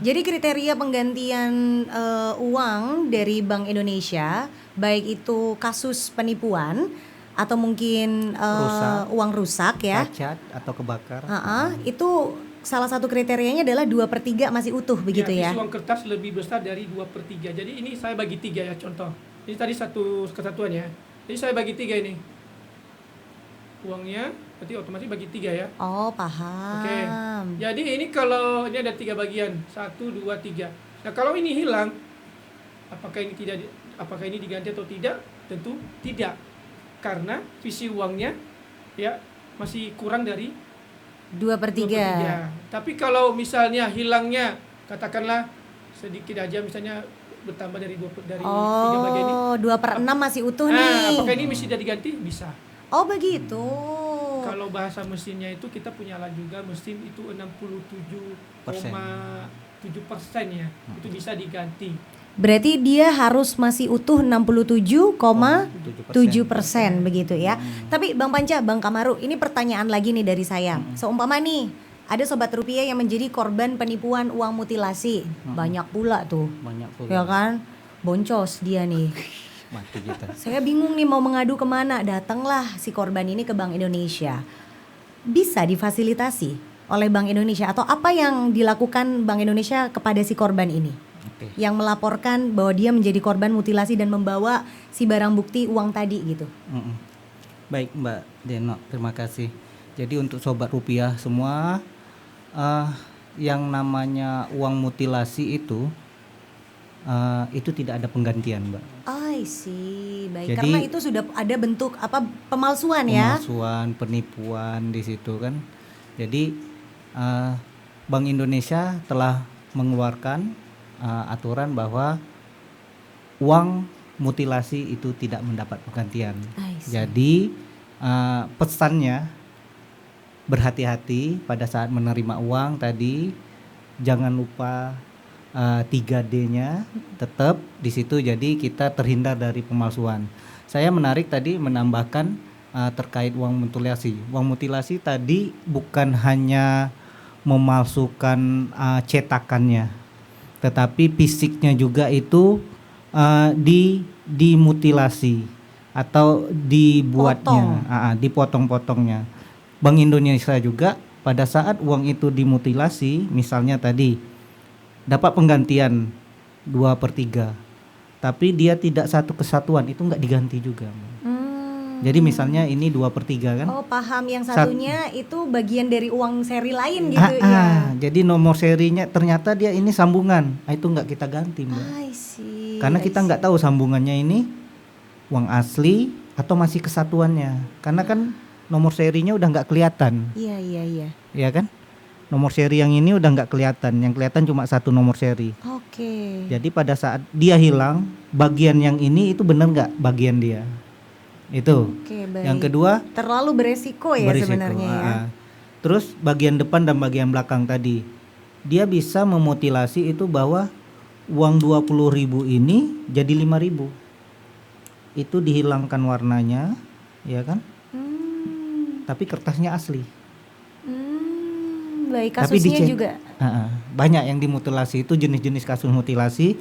Jadi kriteria penggantian uang dari Bank Indonesia, baik itu kasus penipuan atau mungkin uang rusak ya, cacat atau kebakar, itu salah satu kriterianya adalah 2/3 masih utuh begitu ya. Uang kertas lebih besar dari 2/3. Jadi ini saya bagi 3 ya contoh. Ini tadi satu kesatuan ya. Jadi saya bagi 3 ini. Uangnya berarti otomatis bagi 3 ya. Paham. Oke. Jadi ini kalau ini ada 3 bagian, 1, 2, 3. Nah, kalau ini hilang, apakah ini diganti atau tidak? Tentu tidak. Karena visi uangnya ya masih kurang dari 2/3. Tapi kalau misalnya hilangnya katakanlah sedikit aja, misalnya bertambah dari 3 bagian ini. 2/6 masih utuh nih. Apakah ini mesti diganti? Bisa. Begitu. Kalau bahasa mesinnya itu kita punya alat juga, mesin itu 67,7% ya. Itu bisa diganti. Berarti dia harus masih utuh 67,7% begitu ya. Tapi Bang Panca, Bang Kamaru, ini pertanyaan lagi nih dari saya. Seumpama nih ada sobat rupiah yang menjadi korban penipuan uang mutilasi. Banyak pula tuh. Banyak pula. Ya kan? Boncos dia nih. Mati kita. Saya bingung nih mau mengadu kemana. Datanglah si korban ini ke Bank Indonesia. Bisa difasilitasi oleh Bank Indonesia atau apa yang dilakukan Bank Indonesia kepada si korban ini? Oke. Yang melaporkan bahwa dia menjadi korban mutilasi dan membawa si barang bukti uang tadi gitu. Baik Mbak Deno, terima kasih. Jadi untuk sobat rupiah semua, yang namanya uang mutilasi itu tidak ada penggantian, Mbak. I see, baik. Jadi, karena itu sudah ada bentuk apa pemalsuan ya? Pemalsuan, penipuan di situ kan. Jadi Bank Indonesia telah mengeluarkan aturan bahwa uang mutilasi itu tidak mendapat penggantian. I see. Jadi pesannya berhati-hati pada saat menerima uang tadi, jangan lupa 3D-nya tetap di situ, jadi kita terhindar dari pemalsuan. Saya menarik tadi menambahkan terkait uang mutilasi. Uang mutilasi tadi bukan hanya memalsukan cetakannya, tetapi fisiknya juga itu dimutilasi atau dibuatnya, dipotong-potongnya. Bank Indonesia juga pada saat uang itu dimutilasi, misalnya tadi dapat penggantian 2/3, tapi dia tidak satu kesatuan, itu nggak diganti juga. Jadi misalnya ini 2/3 kan? Oh paham, yang satunya itu bagian dari uang seri lain gitu ya? Jadi nomor serinya ternyata dia ini sambungan, itu nggak kita ganti, Mbak. I see. Karena kita nggak tahu sambungannya ini uang asli atau masih kesatuannya, karena kan nomor serinya udah nggak kelihatan. Iya. Ya kan? Nomor seri yang ini udah nggak kelihatan, yang kelihatan cuma satu nomor seri. Oke. Jadi pada saat dia hilang, bagian yang ini itu benar nggak bagian dia? Itu. Oke, baik. Yang kedua, terlalu beresiko ya sebenarnya ya. Terus bagian depan dan bagian belakang tadi, dia bisa memutilasi itu bahwa uang 20.000 ini jadi 5.000. Itu dihilangkan warnanya, ya kan? Tapi kertasnya asli. Baik, Tapi kasusnya juga. Banyak yang dimutilasi itu jenis-jenis kasus mutilasi.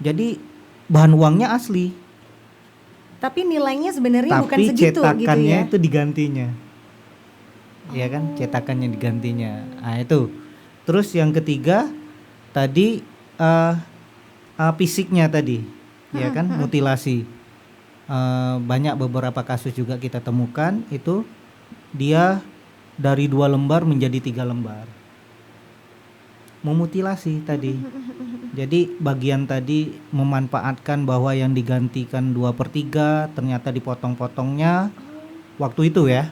Jadi bahan uangnya asli. Tapi nilainya sebenarnya bukan segitu gitu ya. Tapi cetakannya itu digantinya. Ya kan? Cetakannya digantinya. Nah, itu. Terus yang ketiga tadi fisiknya tadi. Ya kan? Mutilasi. Banyak beberapa kasus juga kita temukan itu dia dari 2 lembar menjadi 3 lembar. Memutilasi tadi. Jadi bagian tadi memanfaatkan bahwa yang digantikan 2/3 ternyata dipotong-potongnya. Waktu itu ya,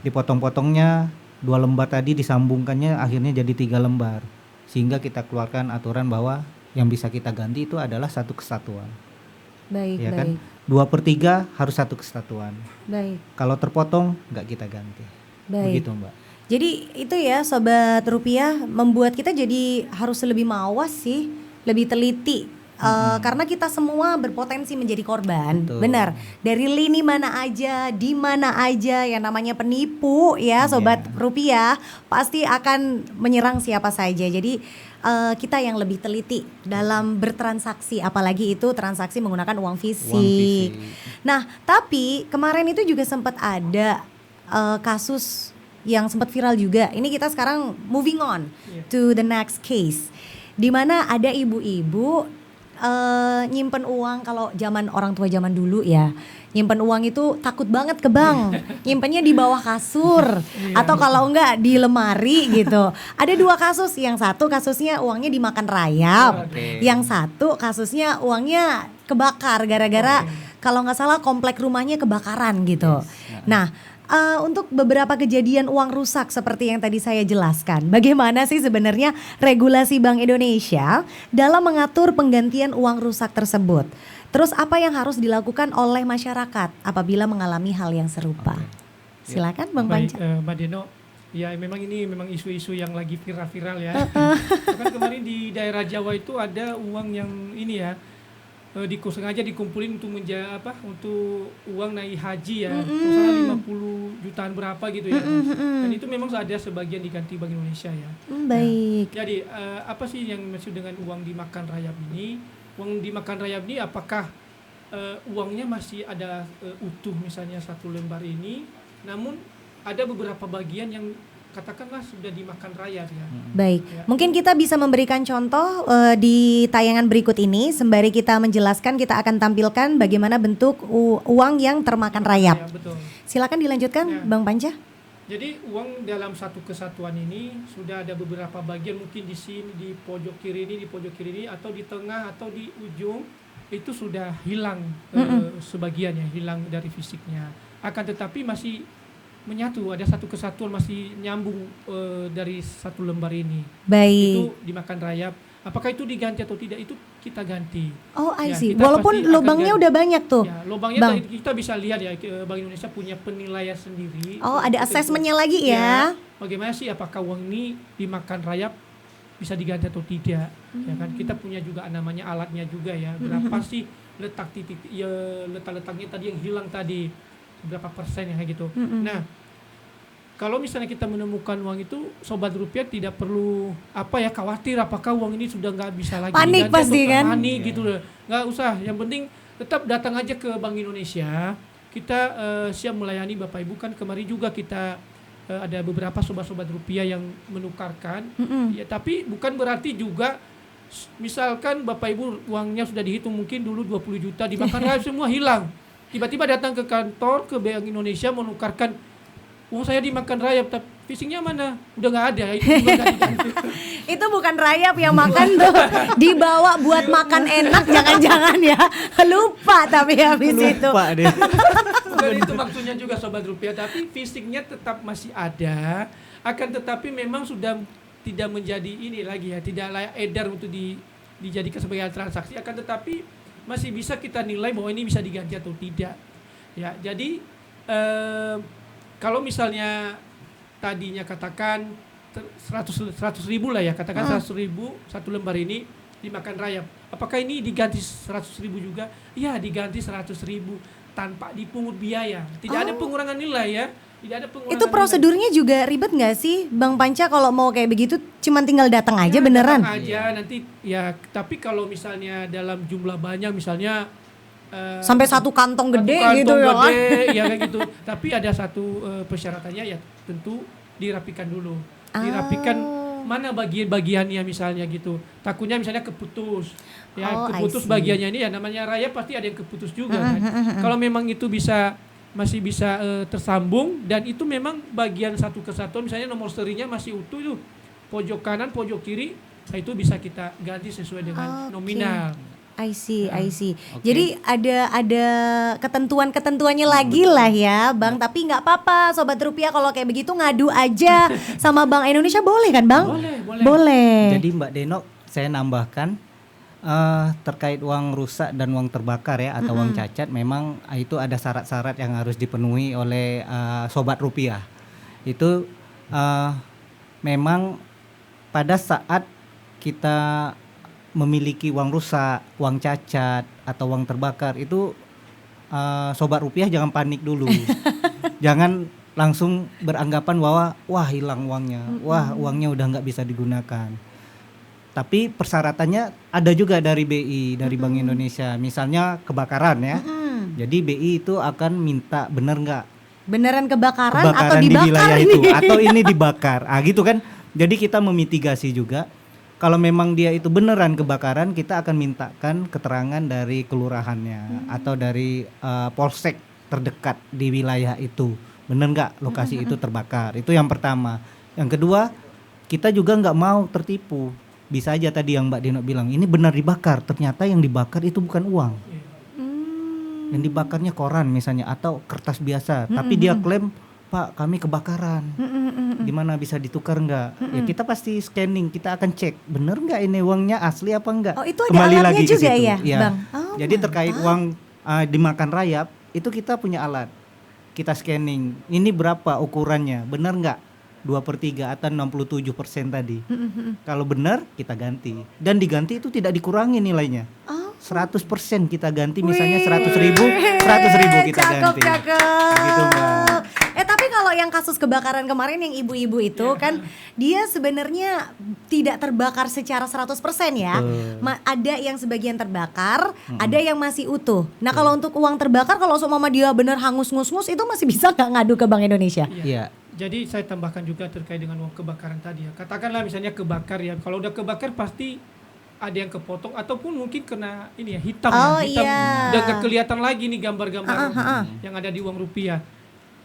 dipotong-potongnya 2 lembar tadi disambungkannya akhirnya jadi 3 lembar. Sehingga kita keluarkan aturan bahwa yang bisa kita ganti itu adalah satu kesatuan. Baik, Ya baik. kan? 2/3 harus satu kesatuan. Baik. Kalau terpotong nggak kita ganti. Baik. Begitu, Mbak. Jadi itu ya sobat rupiah, membuat kita jadi harus lebih mawas sih, lebih teliti. Karena kita semua berpotensi menjadi korban. Betul. Benar. Dari lini mana aja, di mana aja, yang namanya penipu ya sobat rupiah pasti akan menyerang siapa saja. Jadi kita yang lebih teliti dalam bertransaksi, apalagi itu transaksi menggunakan uang fisik. Nah, tapi kemarin itu juga sempat ada kasus yang sempat viral juga. Ini kita sekarang moving on to the next case, di mana ada ibu-ibu nyimpen uang. Kalau zaman orang tua zaman dulu ya, nyimpen uang itu takut banget ke bank, nyimpennya di bawah kasur atau kalau enggak di lemari gitu. Ada 2 kasus, yang satu kasusnya uangnya dimakan rayap, yang satu kasusnya uangnya kebakar gara-gara kalau nggak salah komplek rumahnya kebakaran gitu. Nah, untuk beberapa kejadian uang rusak seperti yang tadi saya jelaskan, bagaimana sih sebenarnya regulasi Bank Indonesia dalam mengatur penggantian uang rusak tersebut? Terus apa yang harus dilakukan oleh masyarakat apabila mengalami hal yang serupa? Silakan Bang Panca. Mbak Deno, ya memang ini memang isu-isu yang lagi viral-viral ya. Kan kemarin di daerah Jawa itu ada uang yang ini ya, sengaja dikumpulin untuk untuk uang naik haji ya, misalnya 50 jutaan berapa gitu ya. Dan itu memang ada sebagian diganti Bank Indonesia ya. Baik. Nah, jadi apa sih yang maksud dengan uang dimakan rayap ini? Uang dimakan rayap ini apakah uangnya masih ada utuh misalnya 1 lembar ini, namun ada beberapa bagian yang katakanlah sudah dimakan rayap ya. Baik, Ya. mungkin kita bisa memberikan contoh di tayangan berikut ini. Sembari kita menjelaskan, kita akan tampilkan bagaimana bentuk uang yang termakan rayap. Ya, betul. Silakan dilanjutkan, Ya. Bang Panca. Jadi uang dalam satu kesatuan ini sudah ada beberapa bagian, mungkin di sini, di pojok kiri ini, atau di tengah atau di ujung itu sudah hilang sebagian ya, hilang dari fisiknya. Akan tetapi masih menyatu, ada satu kesatuan masih nyambung dari 1 lembar ini. Baik. Itu dimakan rayap. Apakah itu diganti atau tidak, itu kita ganti. Oh, I Ya, see. kita Walaupun pasti akan lubangnya ganti. udah banyak tuh. Ya, lubangnya Bang. tadi kita bisa lihat ya, Bank Indonesia punya penilaian sendiri. Oh, ada Untuk asesmennya lagi ya. Bagaimana sih apakah uang ini dimakan rayap bisa diganti atau tidak? Ya kan, kita punya juga namanya alatnya juga ya. Berapa sih letak titik ya, letak-letaknya tadi yang hilang tadi, berapa persen ya kayak gitu. Nah, kalau misalnya kita menemukan uang itu, Sobat Rupiah tidak perlu khawatir apakah uang ini sudah nggak bisa lagi Panik diganti pasti atau kan? panik gitu loh. Nggak usah, yang penting tetap datang aja ke Bank Indonesia. Kita siap melayani Bapak Ibu. Kan kemarin juga kita ada beberapa sobat-sobat rupiah yang menukarkan. Ya, tapi bukan berarti juga misalkan Bapak Ibu uangnya sudah dihitung mungkin dulu 20 juta dimakan rayap semua hilang. Tiba-tiba datang ke kantor ke Bank Indonesia menukarkan uang saya dimakan rayap, tapi fisiknya mana? Udah nggak ada. Itu juga nggak diganti. Itu bukan rayap yang makan tuh, dibawa buat makan enak, jangan-jangan ya. Lupa tapi habis itu. Lupa deh. Bukan itu maksudnya juga Sobat Rupiah, tapi fisiknya tetap masih ada, akan tetapi memang sudah tidak menjadi ini lagi ya, tidak layak edar untuk dijadikan sebagai transaksi, akan tetapi masih bisa kita nilai bahwa ini bisa diganti atau tidak. Ya, jadi kalau misalnya tadinya katakan 100 ribu lah ya, katakan 100 ribu 1 lembar ini dimakan rayap, apakah ini diganti 100 ribu juga? Iya, diganti 100 ribu tanpa dipungut biaya, tidak ada pengurangan nilai ya, tidak ada pengurangan. Itu prosedurnya juga ribet nggak sih, Bang Panca? Kalau mau kayak begitu, cuman tinggal datang aja beneran? Datang aja nanti ya, tapi kalau misalnya dalam jumlah banyak, misalnya Sampai 1 kantong gede gitu ya kan? ya kayak gitu. Tapi ada satu persyaratannya ya, tentu dirapikan dulu. Dirapikan mana bagian-bagiannya misalnya gitu. Takutnya misalnya keputus. Ya, keputus bagiannya ini ya, namanya rayap pasti ada yang keputus juga kan. Kalau memang itu masih bisa tersambung dan itu memang bagian satu kesatuan, misalnya nomor serinya masih utuh itu, pojok kanan, pojok kiri, nah itu bisa kita ganti sesuai dengan nominal. I see. Okay. Jadi ada ketentuan-ketentuannya lagi lah ya, Bang. Tapi nggak apa-apa, Sobat Rupiah, kalau kayak begitu ngadu aja sama Bank Indonesia, boleh kan, Bang? Boleh. Jadi Mbak Denok, saya nambahkan terkait uang rusak dan uang terbakar ya, atau uang cacat, memang itu ada syarat-syarat yang harus dipenuhi oleh Sobat Rupiah. Itu memang pada saat kita memiliki uang rusak, uang cacat, atau uang terbakar, itu Sobat Rupiah jangan panik dulu. Jangan langsung beranggapan bahwa wah hilang uangnya, wah uangnya udah nggak bisa digunakan. Tapi persyaratannya ada juga dari BI, dari Bank Indonesia. Misalnya kebakaran ya. Jadi BI itu akan minta bener nggak? Beneran kebakaran atau di dibakar wilayah ini? itu, atau ini dibakar. Gitu kan. Jadi kita memitigasi juga. Kalau memang dia itu beneran kebakaran, kita akan mintakan keterangan dari kelurahannya atau dari polsek terdekat di wilayah itu. Bener nggak lokasi itu terbakar? Itu yang pertama. Yang kedua, kita juga nggak mau tertipu. Bisa aja tadi yang Mbak Dino bilang, ini benar dibakar, ternyata yang dibakar itu bukan uang. Yang dibakarnya koran misalnya atau kertas biasa, tapi dia klaim, Pak kami kebakaran, gimana bisa ditukar nggak? Ya kita pasti scanning, kita akan cek bener nggak ini uangnya asli apa enggak. Oh, itu ada alatnya ke juga situ. ya, Bang? Oh, jadi terkait uang dimakan rayap, itu kita punya alat, kita scanning, ini berapa ukurannya, bener nggak 2/3 atau 67% tadi. Kalau benar kita ganti, dan diganti itu tidak dikurangi nilainya. 100% kita ganti, misalnya 100.000 kita ganti. Cakep. Gitu, Mbak. Tapi kalau yang kasus kebakaran kemarin yang ibu-ibu itu kan dia sebenarnya tidak terbakar secara 100% ya. Ada yang sebagian terbakar, ada yang masih utuh. Nah, kalau untuk uang terbakar, kalau seumpama dia benar hangus ngus-ngus, itu masih bisa nggak ngadu ke Bank Indonesia? Iya. Jadi saya tambahkan juga terkait dengan uang kebakaran tadi ya. Katakanlah misalnya kebakar ya. Kalau udah kebakar pasti ada yang kepotong ataupun mungkin kena ini ya hitam hitam udah gak kelihatan lagi nih gambar-gambar yang ada di uang rupiah.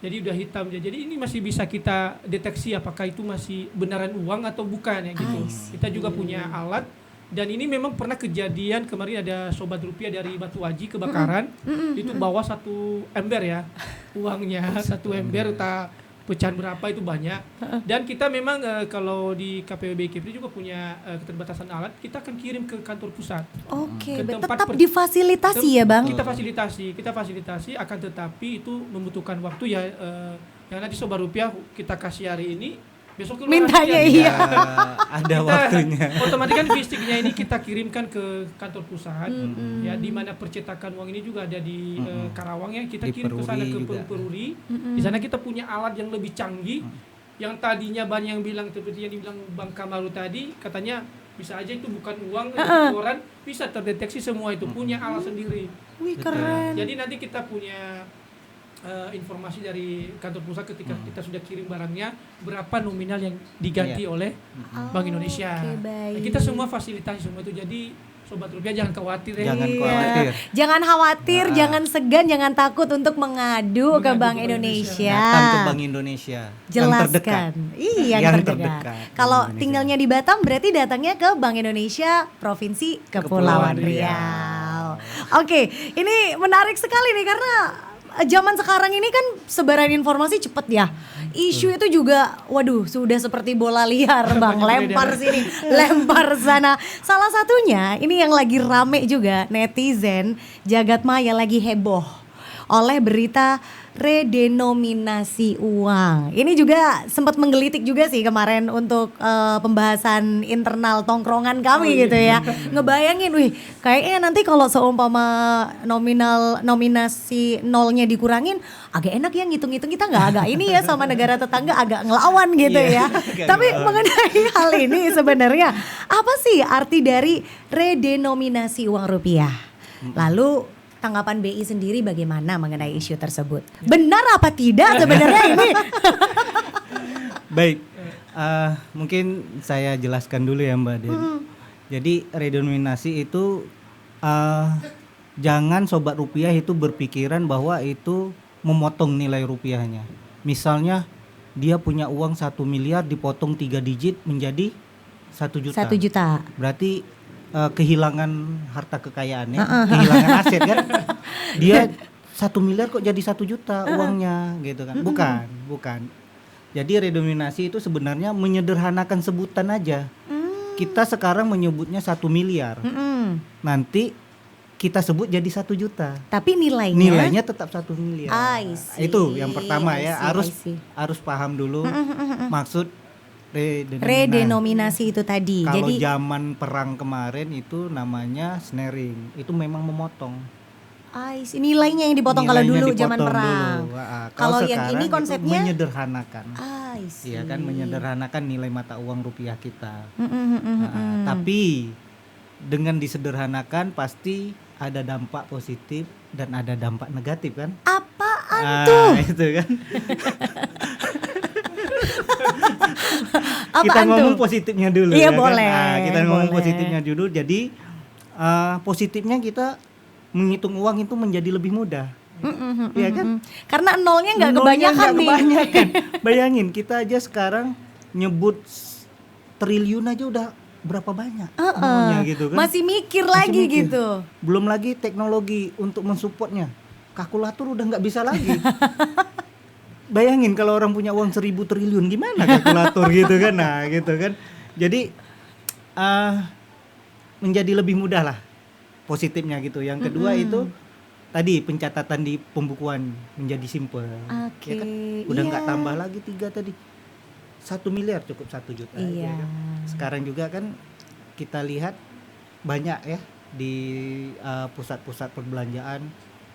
Jadi udah hitam ya. Jadi ini masih bisa kita deteksi apakah itu masih benaran uang atau bukan ya gitu. Kita juga punya alat dan ini memang pernah kejadian kemarin ada sobat rupiah dari Batu Aji kebakaran. Itu bawa 1 ember ya uangnya, 1 ember entah pecahan berapa itu banyak. Dan kita memang kalau di KPWB Kepri juga punya keterbatasan alat, kita akan kirim ke kantor pusat. Oke, Ke tempat tetap difasilitasi ya Bang? Kita fasilitasi akan tetapi itu membutuhkan waktu ya. Yang nanti sobat rupiah kita kasih hari ini, besok keluar Mintanya hasilnya. iya. Ada waktunya. Otomatis kan fisiknya ini kita kirimkan ke kantor pusat. Ya di mana percetakan uang ini juga ada di Karawang ya, kita Di kirim ke sana Peruri ke juga. Peruri. Di sana kita punya alat yang lebih canggih. Yang tadinya banyak yang bilang seperti yang dibilang Bang Kamaru tadi, katanya bisa aja itu bukan uang, itu koran, bisa terdeteksi semua itu, punya alat sendiri. Wih, keren. Jadi nanti kita punya informasi dari kantor pusat ketika kita sudah kirim barangnya berapa nominal yang diganti oleh Bank Indonesia. Oke, baik. Nah, kita semua fasilitasi semua itu. Jadi sobat rupiah jangan khawatir ya. Jangan khawatir. Jangan khawatir, jangan segan, jangan takut untuk mengadu ke Mengadu Bank ke Bank Indonesia. Datang ke Bank Indonesia. Jelaskan. Yang Yang terdekat. terdekat. Kalau Indonesia. tinggalnya di Batam berarti datangnya ke Bank Indonesia Provinsi Kepulauan Kepulauan Riau. Oke, ini menarik sekali nih karena zaman sekarang ini kan sebaran informasi cepet ya. Isu itu juga waduh sudah seperti bola liar Bang, lempar sini, lempar sana. Salah satunya ini yang lagi rame juga, netizen jagat maya lagi heboh oleh berita redenominasi uang. Ini juga sempat menggelitik juga sih kemarin untuk pembahasan internal tongkrongan kami gitu ya. Ngebayangin, wih kayaknya nanti kalau seumpama nominasi nolnya dikurangin, agak enak ya ngitung-ngitung, kita nggak agak ini ya sama negara tetangga agak ngelawan gitu ya. Tapi mengenai hal ini sebenarnya apa sih arti dari redenominasi uang rupiah? Lalu tanggapan BI sendiri bagaimana mengenai isu tersebut? Benar apa tidak sebenarnya ini? Baik, mungkin saya jelaskan dulu ya Mbak Dedi. Jadi redenominasi itu jangan sobat rupiah itu berpikiran bahwa itu memotong nilai rupiahnya. Misalnya dia punya uang 1 miliar dipotong 3 digit menjadi 1 juta. 1 juta. Berarti kehilangan harta kekayaannya, kehilangan aset kan? Dia 1 miliar kok jadi 1 juta uangnya gitu kan? Bukan. Jadi redenominasi itu sebenarnya menyederhanakan sebutan aja. Kita sekarang menyebutnya 1 miliar. Nanti kita sebut jadi 1 juta. Tapi nilainya tetap 1 miliar. I see. Itu yang pertama I ya, see. harus paham dulu maksud redenominasi itu tadi. Kalau Jadi zaman perang kemarin itu namanya snaring, itu memang memotong. nilainya yang dipotong kalau Nilainya dulu zaman dipotong perang. dulu. Kalau yang sekarang ini itu konsepnya menyederhanakan. Iya kan, menyederhanakan nilai mata uang rupiah kita. Tapi dengan disederhanakan pasti ada dampak positif dan ada dampak negatif kan? Apaan tuh? Itu kan. Apaan Kita ngomong tuh? positifnya dulu. Iya, ya boleh, kan? Kita ngomong boleh. positifnya dulu. Jadi positifnya kita menghitung uang itu menjadi lebih mudah. Iya kan? Karena nolnya nggak Nolnya kebanyakan nggak nih. kebanyakan. Bayangin kita aja sekarang nyebut triliun aja udah berapa banyak nolnya gitu kan? Masih mikir lagi mikir. gitu. Belum lagi teknologi untuk mensupportnya. Kalkulator udah nggak bisa lagi. Bayangin kalau orang punya uang 1.000 triliun gimana kalkulator gitu kan? Nah gitu kan. Jadi menjadi lebih mudah lah positifnya gitu. Yang kedua itu tadi pencatatan di pembukuan menjadi simple. Oke, Ya kan? Udah nggak iya. tambah lagi 3 tadi. 1 miliar cukup 1 juta. Iya. Ya kan? Sekarang juga kan kita lihat banyak ya di pusat-pusat perbelanjaan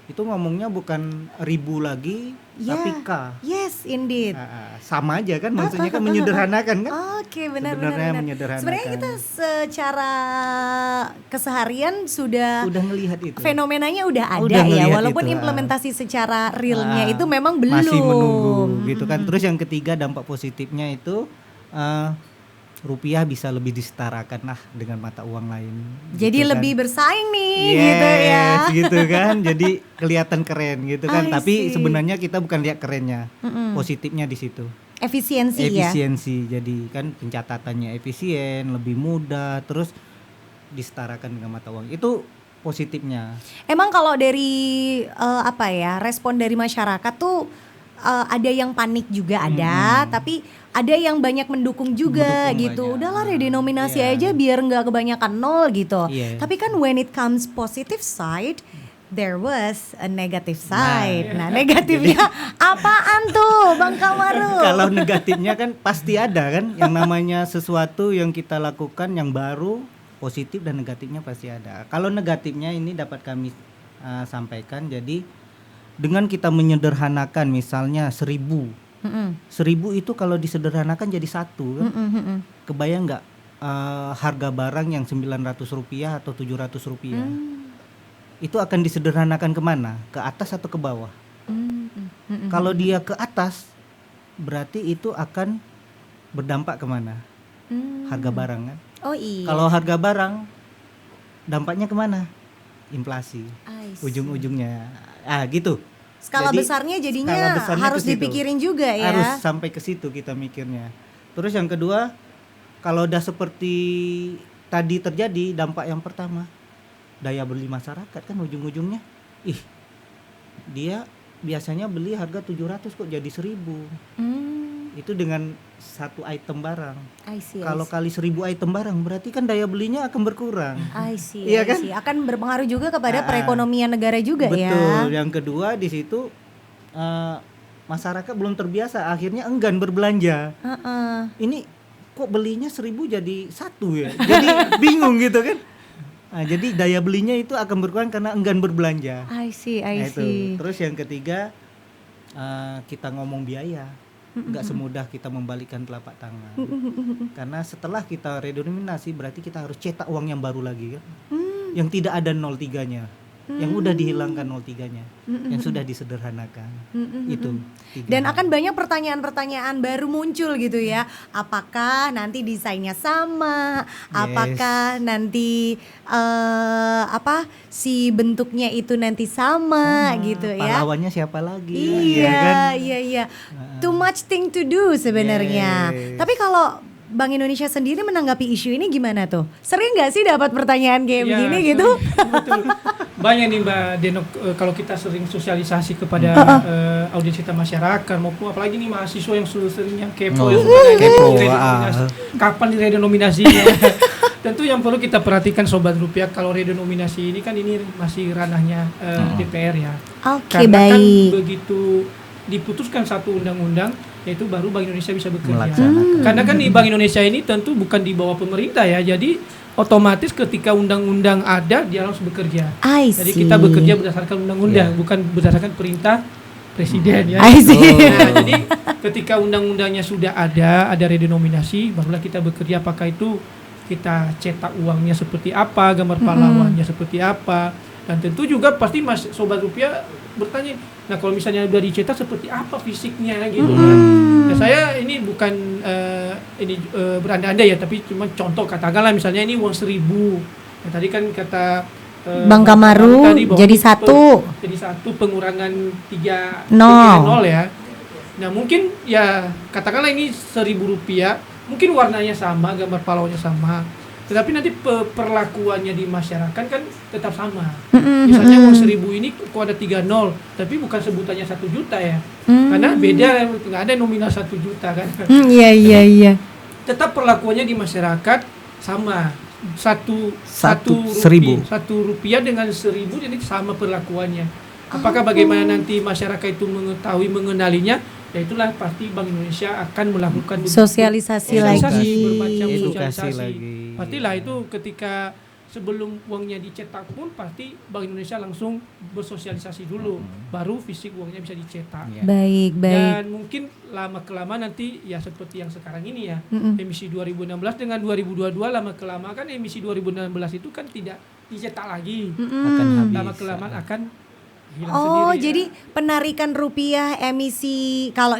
itu ngomongnya bukan ribu lagi tapi K. Yes, indeed. Sama aja kan maksudnya kan menyederhanakan kan? Oke, benar. Sebenarnya menyederhanakan. Sebenarnya kita secara keseharian sudah ngelihat itu. Fenomenanya udah ada Udah ya, ngelihat walaupun itu, implementasi secara realnya itu memang belum. Masih menunggu gitu kan. Terus yang ketiga dampak positifnya itu rupiah bisa lebih disetarakan lah dengan mata uang lain. Jadi gitu lebih kan. bersaing nih Yes, gitu ya. gitu kan. Jadi kelihatan keren gitu kan. I Tapi see. sebenarnya kita bukan lihat kerennya. Positifnya di situ. Efisiensi ya. Efisiensi. Jadi kan pencatatannya efisien, lebih mudah, terus disetarakan dengan mata uang. Itu positifnya. Emang kalau dari respon dari masyarakat tuh ada yang panik juga ada, tapi ada yang banyak mendukung juga Mendukung gitu. banyak. Udahlah redenominasi Iya. aja biar nggak kebanyakan nol gitu. Iya. Tapi kan when it comes positive side, there was a negative side. Nah, negatifnya apaan tuh, Bang Kamaru? Kalau negatifnya kan pasti ada kan, yang namanya sesuatu yang kita lakukan yang baru, positif dan negatifnya pasti ada. Kalau negatifnya ini dapat kami sampaikan, jadi dengan kita menyederhanakan misalnya 1.000 itu kalau disederhanakan jadi 1 kan? Kebayang nggak harga barang yang Rp900 atau Rp700 itu akan disederhanakan kemana? Ke atas atau ke bawah? Kalau dia ke atas berarti itu akan berdampak kemana? Harga barang kan? Oh iya. Kalau harga barang dampaknya kemana? Inflasi. I see. Ujung-ujungnya gitu. Skala Jadi, besarnya jadinya skala besarnya harus ke situ. dipikirin juga ya. Harus sampai ke situ kita mikirnya. Terus yang kedua, kalau udah seperti tadi terjadi dampak yang pertama, daya beli masyarakat kan ujung-ujungnya, dia biasanya beli harga 700 kok jadi 1.000. Itu dengan satu item barang. I see. Kalau kali 1.000 item barang berarti kan daya belinya akan berkurang. I see. Iya kan? Akan berpengaruh juga kepada perekonomian negara juga ya. Betul. Yang kedua di situ masyarakat belum terbiasa, akhirnya enggan berbelanja. Ini kok belinya 1.000 jadi 1 ya. Jadi bingung gitu kan. Jadi daya belinya itu akan berkurang karena enggan berbelanja. I see. Itu. Terus yang ketiga kita ngomong biaya. Nggak semudah kita membalikkan telapak tangan. Karena setelah kita redenominasi berarti kita harus cetak uang yang baru lagi kan. Yang tidak ada 03-nya. Yang udah dihilangkan 03-nya. Yang sudah disederhanakan. Itu. 3 Dan hal. akan banyak pertanyaan-pertanyaan baru muncul gitu ya. Apakah nanti desainnya sama? Apakah nanti si bentuknya itu nanti sama gitu ya. Pahlawannya siapa lagi? Iya. Too much thing to do sebenarnya. Yes. Tapi kalau Bank Indonesia sendiri menanggapi isu ini gimana tuh? Sering nggak sih dapat pertanyaan kayak begini gitu? Betul. Banyak nih Mbak Denok, kalau kita sering sosialisasi kepada audiens kita masyarakat maupun apalagi nih mahasiswa yang sering yang kepo, kapan redenominasinya? Tentu yang perlu kita perhatikan Sobat Rupiah, kalau redenominasi ini kan ini masih ranahnya DPR ya. Oke, Karena kan baik. begitu diputuskan satu undang-undang, yaitu baru Bank Indonesia bisa bekerja. Melaksanakan. Karena kan di Bank Indonesia ini tentu bukan di bawah pemerintah ya, jadi otomatis ketika undang-undang ada dia harus bekerja. I Jadi see. kita bekerja berdasarkan undang-undang, bukan berdasarkan perintah presiden ya. I see. Nah, jadi ketika undang-undangnya sudah ada redenominasi, barulah kita bekerja. Apakah itu kita cetak uangnya seperti apa, gambar pahlawannya seperti apa, dan tentu juga pasti Mas Sobat Rupiah bertanya, nah kalau misalnya udah dicetak seperti apa fisiknya gitu kan. Nah, saya ini bukan berandai-andai ya, tapi cuma contoh, katakanlah misalnya ini uang 1.000. Nah, tadi kan kata Bang Kamaru tadi bahwa jadi 1. jadi 1 pengurangan 3 Nol. ya. Nah mungkin ya katakanlah ini Rp1.000, mungkin warnanya sama, gambar pahlawannya sama, tetapi nanti perlakuannya di masyarakat kan tetap sama. Misalnya uang 1.000 ini kok ada 3 nol, tapi bukan sebutannya 1 juta ya, karena beda, nggak ada nominal 1 juta kan. Iya. Tetap perlakuannya di masyarakat sama, satu 1.000. rupiah dengan 1.000, jadi sama perlakuannya. Apakah bagaimana nanti masyarakat itu mengetahui mengenalinya? Ya itulah pasti Bank Indonesia akan melakukan Sosialisasi lagi. bermacam Edukasi sosialisasi lagi. pastilah itu ketika sebelum uangnya dicetak pun pasti Bank Indonesia langsung bersosialisasi dulu, baru fisik uangnya bisa dicetak. Iya. Baik, baik. Dan mungkin lama kelamaan nanti ya seperti yang sekarang ini ya, emisi 2016 dengan 2022 lama kelamaan kan emisi 2016 itu kan tidak dicetak lagi, Akan habis. lama kelamaan akan hilang Oh, sendiri. jadi penarikan rupiah emisi kalau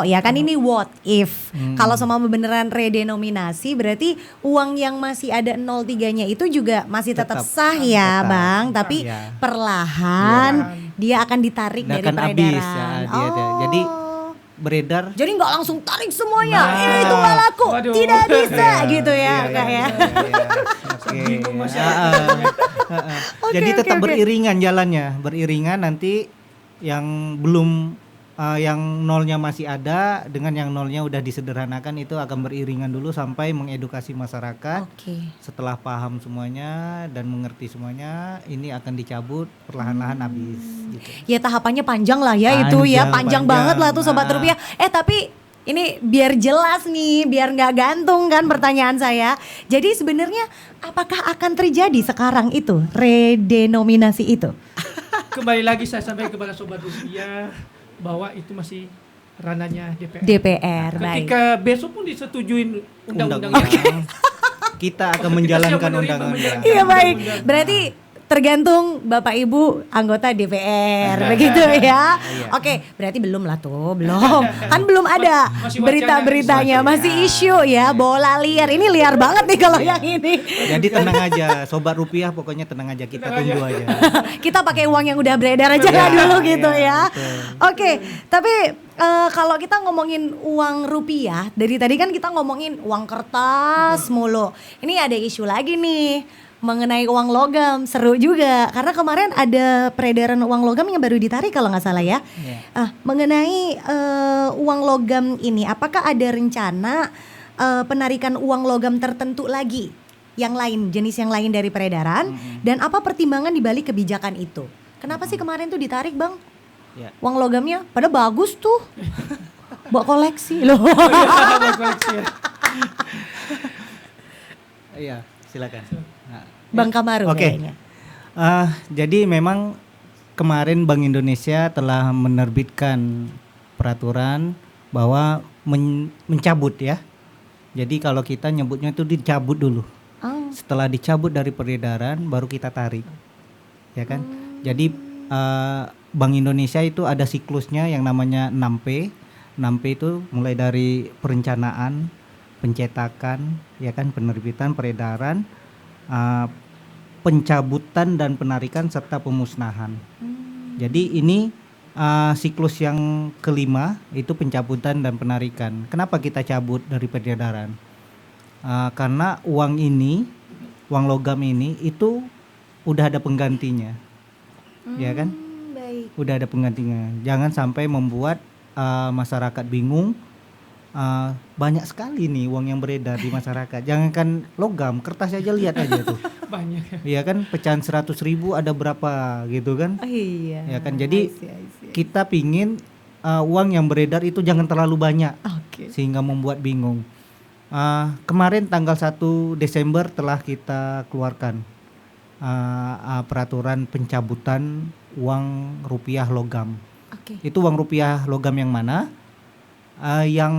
ya kan ini what if. Kalau sama beneran redenominasi berarti uang yang masih ada 03-nya itu juga masih tetap sah ya, tetap. Bang, tapi Ya. perlahan dia akan ditarik Dan dari akan habis, peredaran. ya, dia. Jadi beredar. Jadi nggak langsung tarik semuanya. Nah. Itu nggak laku, Waduh. tidak bisa Iya, gitu ya, iya, Kak ya. iya. Oke. Bingung masyarakatnya. Oke, Jadi oke, tetap oke. beriringan jalannya, beriringan nanti yang belum yang nolnya masih ada dengan yang nolnya udah disederhanakan itu akan beriringan dulu sampai mengedukasi masyarakat. Oke. Setelah paham semuanya dan mengerti semuanya, ini akan dicabut perlahan-lahan habis. Gitu. Ya tahapannya panjang lah ya itu ya, panjang Panjang, banget lah tuh Sobat nah. Rupiah. Tapi ini biar jelas nih, biar nggak gantung kan pertanyaan saya. Jadi sebenarnya apakah akan terjadi sekarang itu redenominasi itu? Kembali lagi saya sampaikan kepada Sobat Rupiah bahwa itu masih ranahnya DPR. DPR, baik. Ketika besok pun disetujuin undang-undangnya. Undang-undang. Kita akan menjalankan Kita siap menerima undang-undang. Iya baik. Undang-undang. Berarti tergantung Bapak Ibu anggota DPR begitu ya. Iya. Oke, berarti belum lah tuh, belum. Kan belum ada Masih wacana, berita-beritanya, masih isu ya, bola liar. Ini liar banget nih kalau yang ini. Jadi tenang aja, Sobat Rupiah pokoknya tenang aja, kita tunggu aja. Kita pakai uang yang udah beredar aja lah Iya, dulu gitu ya. iya, betul. Oke, tapi kalau kita ngomongin uang rupiah, dari tadi kan kita ngomongin uang kertas mulu. Ini ada isu lagi nih mengenai uang logam, seru juga. Karena kemarin ada peredaran uang logam yang baru ditarik kalau nggak salah ya. Iya. Mengenai uang logam ini, apakah ada rencana penarikan uang logam tertentu lagi? Yang lain, jenis yang lain dari peredaran, dan apa pertimbangan dibalik kebijakan itu? Kenapa sih kemarin tuh ditarik, Bang? Ya. Uang logamnya pada bagus tuh. Buat koleksi loh. Buat koleksi ya. Iya, silakan. Nah, Bang Kamaru Oke. kayaknya. Jadi memang kemarin Bank Indonesia telah menerbitkan peraturan bahwa mencabut ya. Jadi kalau kita nyebutnya itu dicabut dulu. Oh. Setelah dicabut dari peredaran baru kita tarik. Ya kan? Jadi Bank Indonesia itu ada siklusnya yang namanya 6P. 6P itu mulai dari perencanaan, pencetakan, ya kan, penerbitan, peredaran, pencabutan dan penarikan serta pemusnahan. Jadi ini siklus yang kelima itu pencabutan dan penarikan. Kenapa kita cabut dari peredaran? Karena uang ini, uang logam ini itu udah ada penggantinya, ya kan? Baik. Udah ada penggantinya. Jangan sampai membuat masyarakat bingung. Banyak sekali nih uang yang beredar di masyarakat. Jangankan logam, kertas aja, lihat aja tuh. Banyak. Iya kan, pecahan 100.000 ada berapa gitu kan? Oh, iya. Ya kan, jadi I see. kita pingin uang yang beredar itu jangan terlalu banyak Oke. sehingga membuat bingung. Kemarin tanggal 1 Desember telah kita keluarkan peraturan pencabutan uang rupiah logam. Oke. Itu uang rupiah logam yang mana? Yang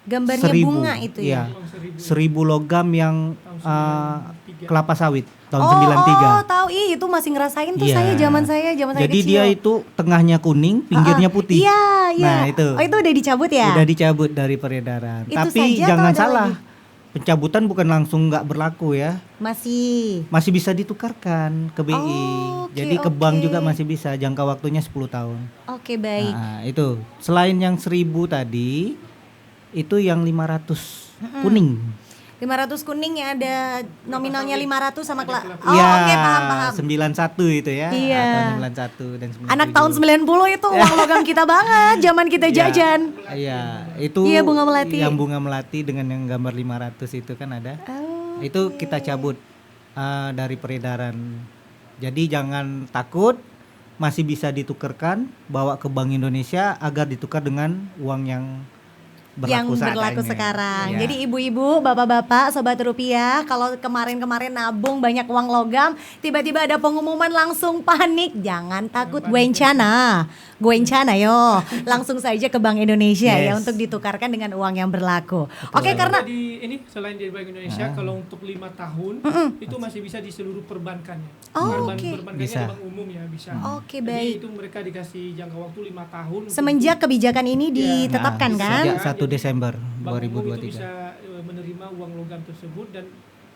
Gambarnya 1000, bunga itu ya. iya. Uang 1000 logam yang Tahun 93. kelapa sawit tahun Oh, 93. tahu. Itu masih ngerasain tuh Iya. saya zaman saya Jadi kecil. dia itu tengahnya kuning, pinggirnya putih. Iya, iya. Nah, itu. Oh, itu udah dicabut ya? Udah dicabut dari peredaran. Itu Tapi saja atau jangan ada salah. lagi? Pencabutan bukan langsung nggak berlaku ya. Masih. Masih bisa ditukarkan ke BI. Oh, oke, Jadi ke bank oke. juga masih bisa. Jangka waktunya 10 tahun. Oke, baik. Nah, itu. Selain yang 1000 tadi, itu yang 500 kuning. 500 kuning yang ada nominalnya 500 sama Ada Oh, Iya, oke, paham. 91 itu ya. Iya. Atau 91 dan 97. Anak tahun 90 itu uang logam kita banget zaman kita Iya. jajan. Iya, itu Iya, bunga melati. yang bunga melati dengan yang gambar 500 itu kan ada. Oh, Itu kita cabut dari peredaran. Jadi jangan takut, masih bisa ditukarkan, bawa ke Bank Indonesia agar ditukar dengan uang yang yang berlaku berlaku seadanya. sekarang. Ya. Jadi ibu-ibu, bapak-bapak, sobat rupiah, kalau kemarin-kemarin nabung banyak uang logam, tiba-tiba ada pengumuman langsung panik. Jangan takut, Gwencana yo. Langsung saja ke Bank Indonesia ya Yes. untuk ditukarkan dengan uang yang berlaku. Betul. Oke, karena di ini selain di Bank Indonesia, kalau untuk 5 tahun itu masih bisa di seluruh perbankannya. Oh, oke. Perbankannya Bisa. di bank umum ya bisa. Oke, Jadi baik. itu mereka dikasih jangka waktu 5 tahun. untuk Semenjak kebijakan ini ditetapkan Nah, kan? sejak 1 Desember Bank umum itu 2023. bisa menerima uang logam tersebut dan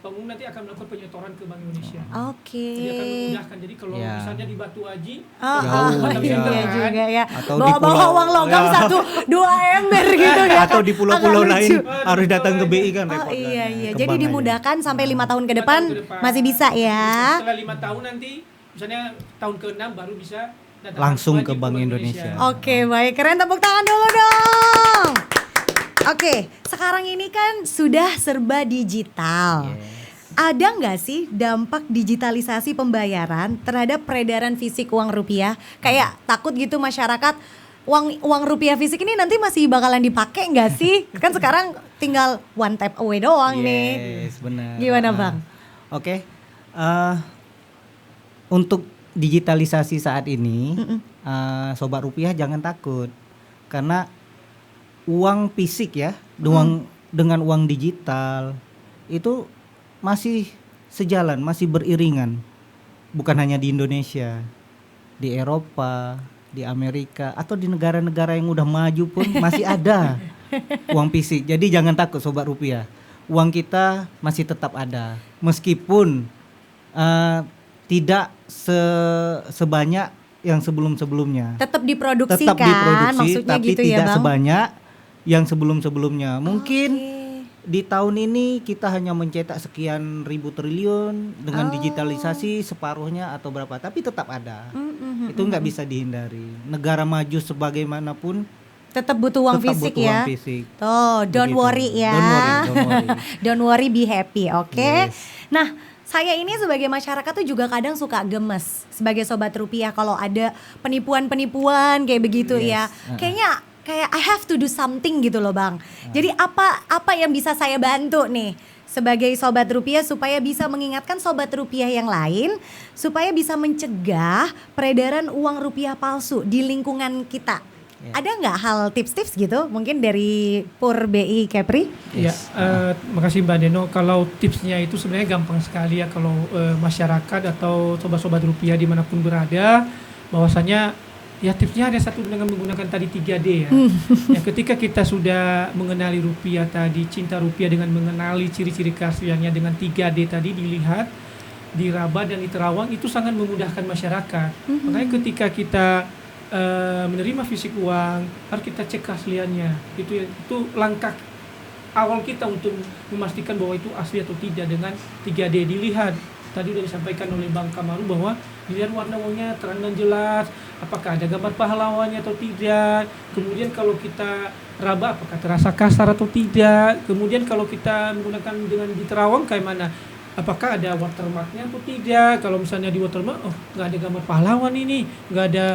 Bank umum nanti akan melakukan penyetoran ke Bank Indonesia. Oke. Jadi akan memudahkan. Jadi kalau Ya. misalnya di Batu Aji, Jauh, iya ya. juga ya. Atau di Bawa-bawa pulau- uang logam ya. 1-2 ember gitu ya. Atau di pulau-pulau Agak lain lucu. harus datang ke BI kan Oh repot kan. iya iya. Ke Jadi bank aja. dimudahkan sampai 5 tahun ke 5 depan tahun ke depan. masih bisa ya. Setelah 5 tahun nanti, misalnya tahun ke-6 baru bisa datang Langsung lagi ke Bank Indonesia. Oke, baik. Keren, tepuk tangan dulu dong. Oke, sekarang ini kan sudah serba digital. Yes. Ada nggak sih dampak digitalisasi pembayaran terhadap peredaran fisik uang rupiah? Kayak takut gitu masyarakat uang rupiah fisik ini nanti masih bakalan dipakai nggak sih? Kan sekarang tinggal one tap away doang nih. Yes, benar. Gimana, Bang? Oke. Untuk digitalisasi saat ini, sobat rupiah jangan takut. Karena uang fisik ya, dengan uang digital itu masih sejalan, masih beriringan. Bukan hanya di Indonesia, di Eropa, di Amerika atau di negara-negara yang udah maju pun masih ada uang fisik. Jadi jangan takut sobat rupiah. Uang kita masih tetap ada meskipun tidak sebanyak yang sebelum-sebelumnya. Tetap diproduksi Tetap kan? diproduksi Maksudnya tapi gitu ya, tidak Bang? sebanyak yang sebelum-sebelumnya. Mungkin Oke. di tahun ini kita hanya mencetak sekian ribu triliun dengan digitalisasi separuhnya atau berapa, tapi tetap ada. Itu nggak bisa dihindari. Negara maju sebagaimanapun Tetap butuh uang tetap fisik butuh ya. uang fisik. Tuh, don't Begitu. worry ya. Don't worry. Don't worry, be happy, oke? Yes. Nah, saya ini sebagai masyarakat tuh juga kadang suka gemes sebagai sobat rupiah kalau ada penipuan-penipuan kayak begitu ya. Yes. Kayaknya kayak I have to do something gitu loh, Bang. Jadi apa yang bisa saya bantu nih sebagai sobat rupiah supaya bisa mengingatkan sobat rupiah yang lain supaya bisa mencegah peredaran uang rupiah palsu di lingkungan kita. Ya. Ada nggak hal tips-tips gitu mungkin dari Pur BI Kepri? Ya, makasih Mbak Deno. Kalau tipsnya itu sebenarnya gampang sekali ya kalau masyarakat atau sobat-sobat rupiah dimanapun berada, bahwasanya ya tipsnya ada satu dengan menggunakan tadi 3D ya. Ya ketika kita sudah mengenali rupiah tadi, cinta rupiah dengan mengenali ciri-ciri keasliannya dengan 3D tadi dilihat, diraba dan diterawang itu sangat memudahkan masyarakat. Makanya ketika kita menerima fisik uang harus kita cek keasliannya. Itu langkah awal kita untuk memastikan bahwa itu asli atau tidak dengan 3D dilihat. Tadi sudah disampaikan oleh Bang Kamaru bahwa dilihat warna uangnya terang dan jelas, apakah ada gambar pahlawannya atau tidak. Kemudian kalau kita raba apakah terasa kasar atau tidak. Kemudian kalau kita menggunakan dengan diterawang kayak mana? Apakah ada watermarknya atau tidak? Kalau misalnya di watermark, oh nggak ada gambar pahlawan ini, nggak ada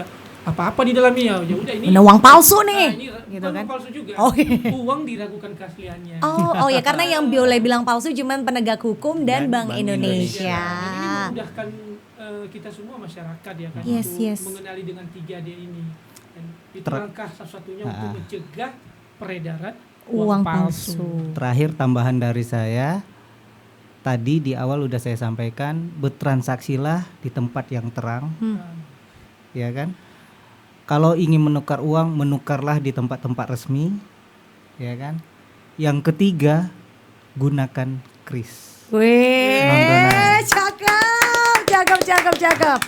apa-apa di dalamnya, ya udah ini Uang palsu nih, ini gitu kan? palsu juga. Oh, iya. Uang diragukan keasliannya. Oh ya karena yang boleh bilang palsu cuman penegak hukum dan, Dan Bank Bank Indonesia. Ini memudahkan kita semua masyarakat ya kan Yes, untuk yes. mengenali dengan 3D ini. Dan itu Ter- langkah satu-satunya untuk mencegah peredaran Uang palsu. Terakhir tambahan dari saya, tadi di awal udah saya sampaikan, bertransaksilah di tempat yang terang, ya kan? Kalau ingin menukar uang, menukarlah di tempat-tempat resmi, ya kan? Yang ketiga, gunakan kris. Wih, Non-tunai. cakep.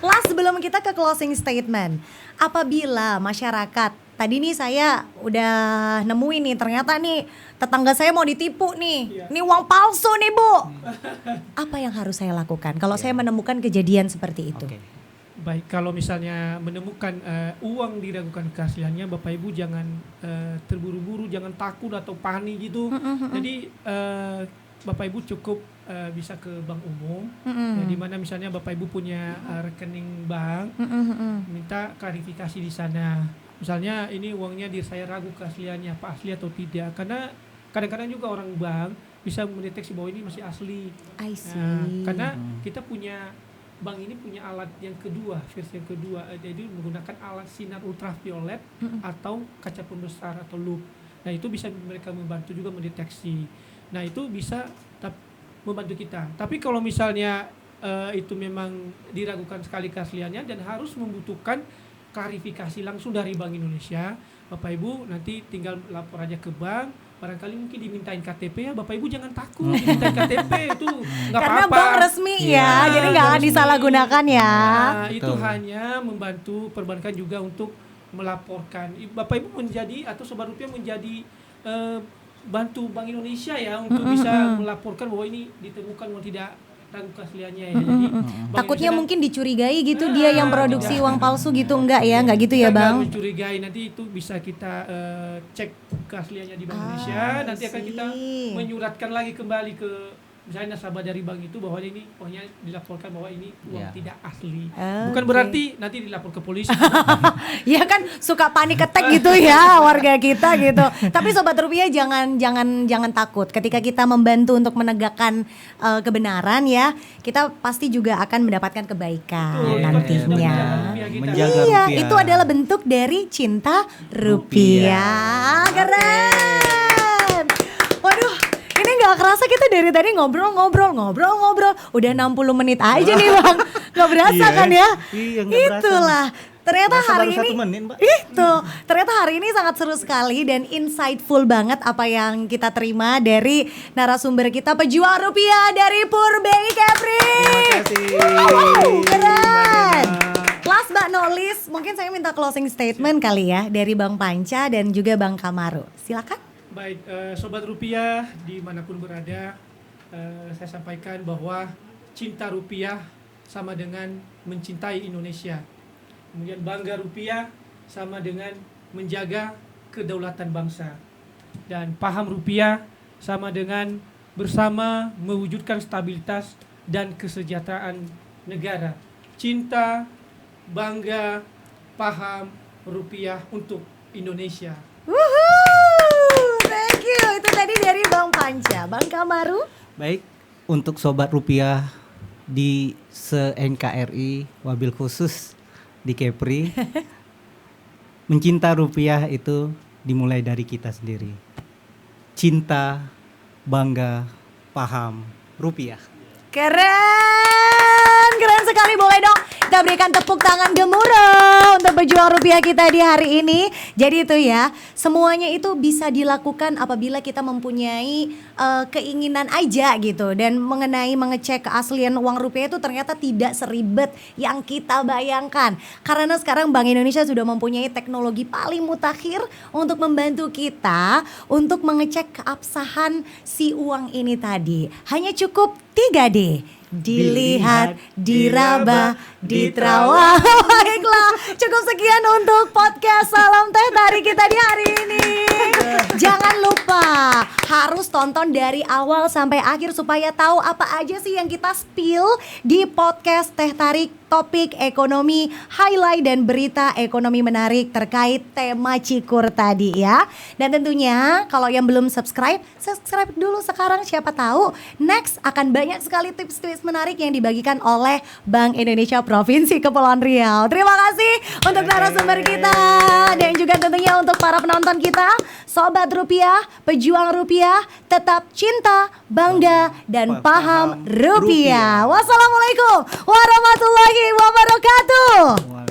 Last sebelum kita ke closing statement, apabila masyarakat tadi nih saya udah nemuin nih ternyata nih tetangga saya mau ditipu nih, ini uang palsu nih Bu. Apa yang harus saya lakukan kalau saya menemukan kejadian seperti itu? Oke. Baik, kalau misalnya menemukan uang diragukan keasliannya, Bapak Ibu jangan terburu-buru, jangan takut atau panik gitu. Jadi Bapak Ibu cukup bisa ke bank umum, ya, di mana misalnya Bapak Ibu punya rekening bank, minta klarifikasi di sana. Misalnya ini uangnya saya ragu keasliannya, apa asli atau tidak. Karena kadang-kadang juga orang bank bisa mendeteksi bahwa ini masih asli. I see. Nah, karena kita punya bank ini punya alat yang kedua, versi yang kedua, jadi menggunakan alat sinar ultraviolet atau kaca pembesar atau loop. Nah itu bisa mereka membantu juga mendeteksi. Nah itu bisa membantu kita. Tapi kalau misalnya itu memang diragukan sekali keasliannya dan harus membutuhkan klarifikasi langsung dari Bank Indonesia, Bapak Ibu nanti tinggal lapor aja ke bank. Barangkali mungkin dimintain KTP ya, Bapak Ibu jangan takut dimintain KTP itu nggak Karena apa-apa. bank resmi ya, jadi nggak akan resmi. disalahgunakan ya. Nah, itu hanya membantu perbankan juga untuk melaporkan. Bapak Ibu menjadi atau Sobat Rupiah menjadi bantu Bank Indonesia ya untuk bisa melaporkan bahwa ini ditemukan uang tidak ragu keasliannya ya. Jadi Bank Takutnya Indonesia mungkin dicurigai gitu dia yang produksi uang palsu gitu, enggak ya, enggak gitu ya kita Bang? nggak mencurigai, nanti itu bisa kita cek keasliannya di Bank Indonesia. Nanti akan kita menyuratkan lagi kembali ke misalnya nasabah dari bank itu bahwa ini pokoknya dilaporkan bahwa ini uang tidak asli. Bukan berarti nanti dilapor ke polisi. Ya kan suka panik attack gitu ya warga kita gitu. Tapi Sobat Rupiah jangan takut ketika kita membantu untuk menegakkan kebenaran ya. Kita pasti juga akan mendapatkan kebaikan nantinya. Menjaga Iya, rupiah. itu adalah bentuk dari cinta rupiah. Keren. Waduh, ini nggak kerasa kita dari tadi ngobrol. Udah 60 menit aja nih Bang. Nggak berasa Iya, kan ya? iya, nggak berasa. Itulah. Ternyata Berasa hari baru ini 1 menit, Mbak. itu ternyata hari ini sangat seru sekali dan insightful banget apa yang kita terima dari narasumber kita pejuang rupiah dari Purbank Kepri. Terima kasih. Keren. Mbak Dena. Last but not least, mungkin saya minta closing statement kali ya dari Bang Panca dan juga Bang Kamaru. Silakan. Baik, Sobat Rupiah dimanapun berada, saya sampaikan bahwa cinta rupiah sama dengan mencintai Indonesia. Kemudian bangga rupiah sama dengan menjaga kedaulatan bangsa. Dan paham rupiah sama dengan bersama mewujudkan stabilitas dan kesejahteraan negara. Cinta, bangga, paham rupiah untuk Indonesia. Woohoo, thank you. Itu tadi dari Bang Panca. Bang Kamaru. Baik, untuk Sobat Rupiah di se-NKRI, wabil khusus di Kepri, mencinta rupiah itu dimulai dari kita sendiri. Cinta, bangga, paham rupiah. Keren sekali, boleh dong kita berikan tepuk tangan gemuruh untuk pejuang rupiah kita di hari ini. Jadi itu ya, semuanya itu bisa dilakukan apabila kita mempunyai keinginan aja gitu. Dan mengenai mengecek keaslian uang rupiah itu ternyata tidak seribet yang kita bayangkan. Karena sekarang Bank Indonesia sudah mempunyai teknologi paling mutakhir untuk membantu kita untuk mengecek keabsahan si uang ini tadi. Hanya cukup 3D. Dilihat, diraba, diterawang. Baiklah, cukup sekian untuk podcast Salam Teh Tarik kita di hari ini. Jangan lupa harus tonton dari awal sampai akhir supaya tahu apa aja sih yang kita spill di podcast Teh Tarik, topik ekonomi, highlight dan berita ekonomi menarik terkait tema Cikur tadi ya. Dan tentunya kalau yang belum subscribe dulu sekarang, siapa tahu next akan banyak sekali tips-tips menarik yang dibagikan oleh Bank Indonesia Provinsi Kepulauan Riau. Terima kasih untuk narasumber kita dan juga tentunya untuk para penonton kita. Sobat Rupiah, pejuang rupiah, tetap cinta, bangga dan paham rupiah. Wassalamualaikum warahmatullahi wabarakatuh.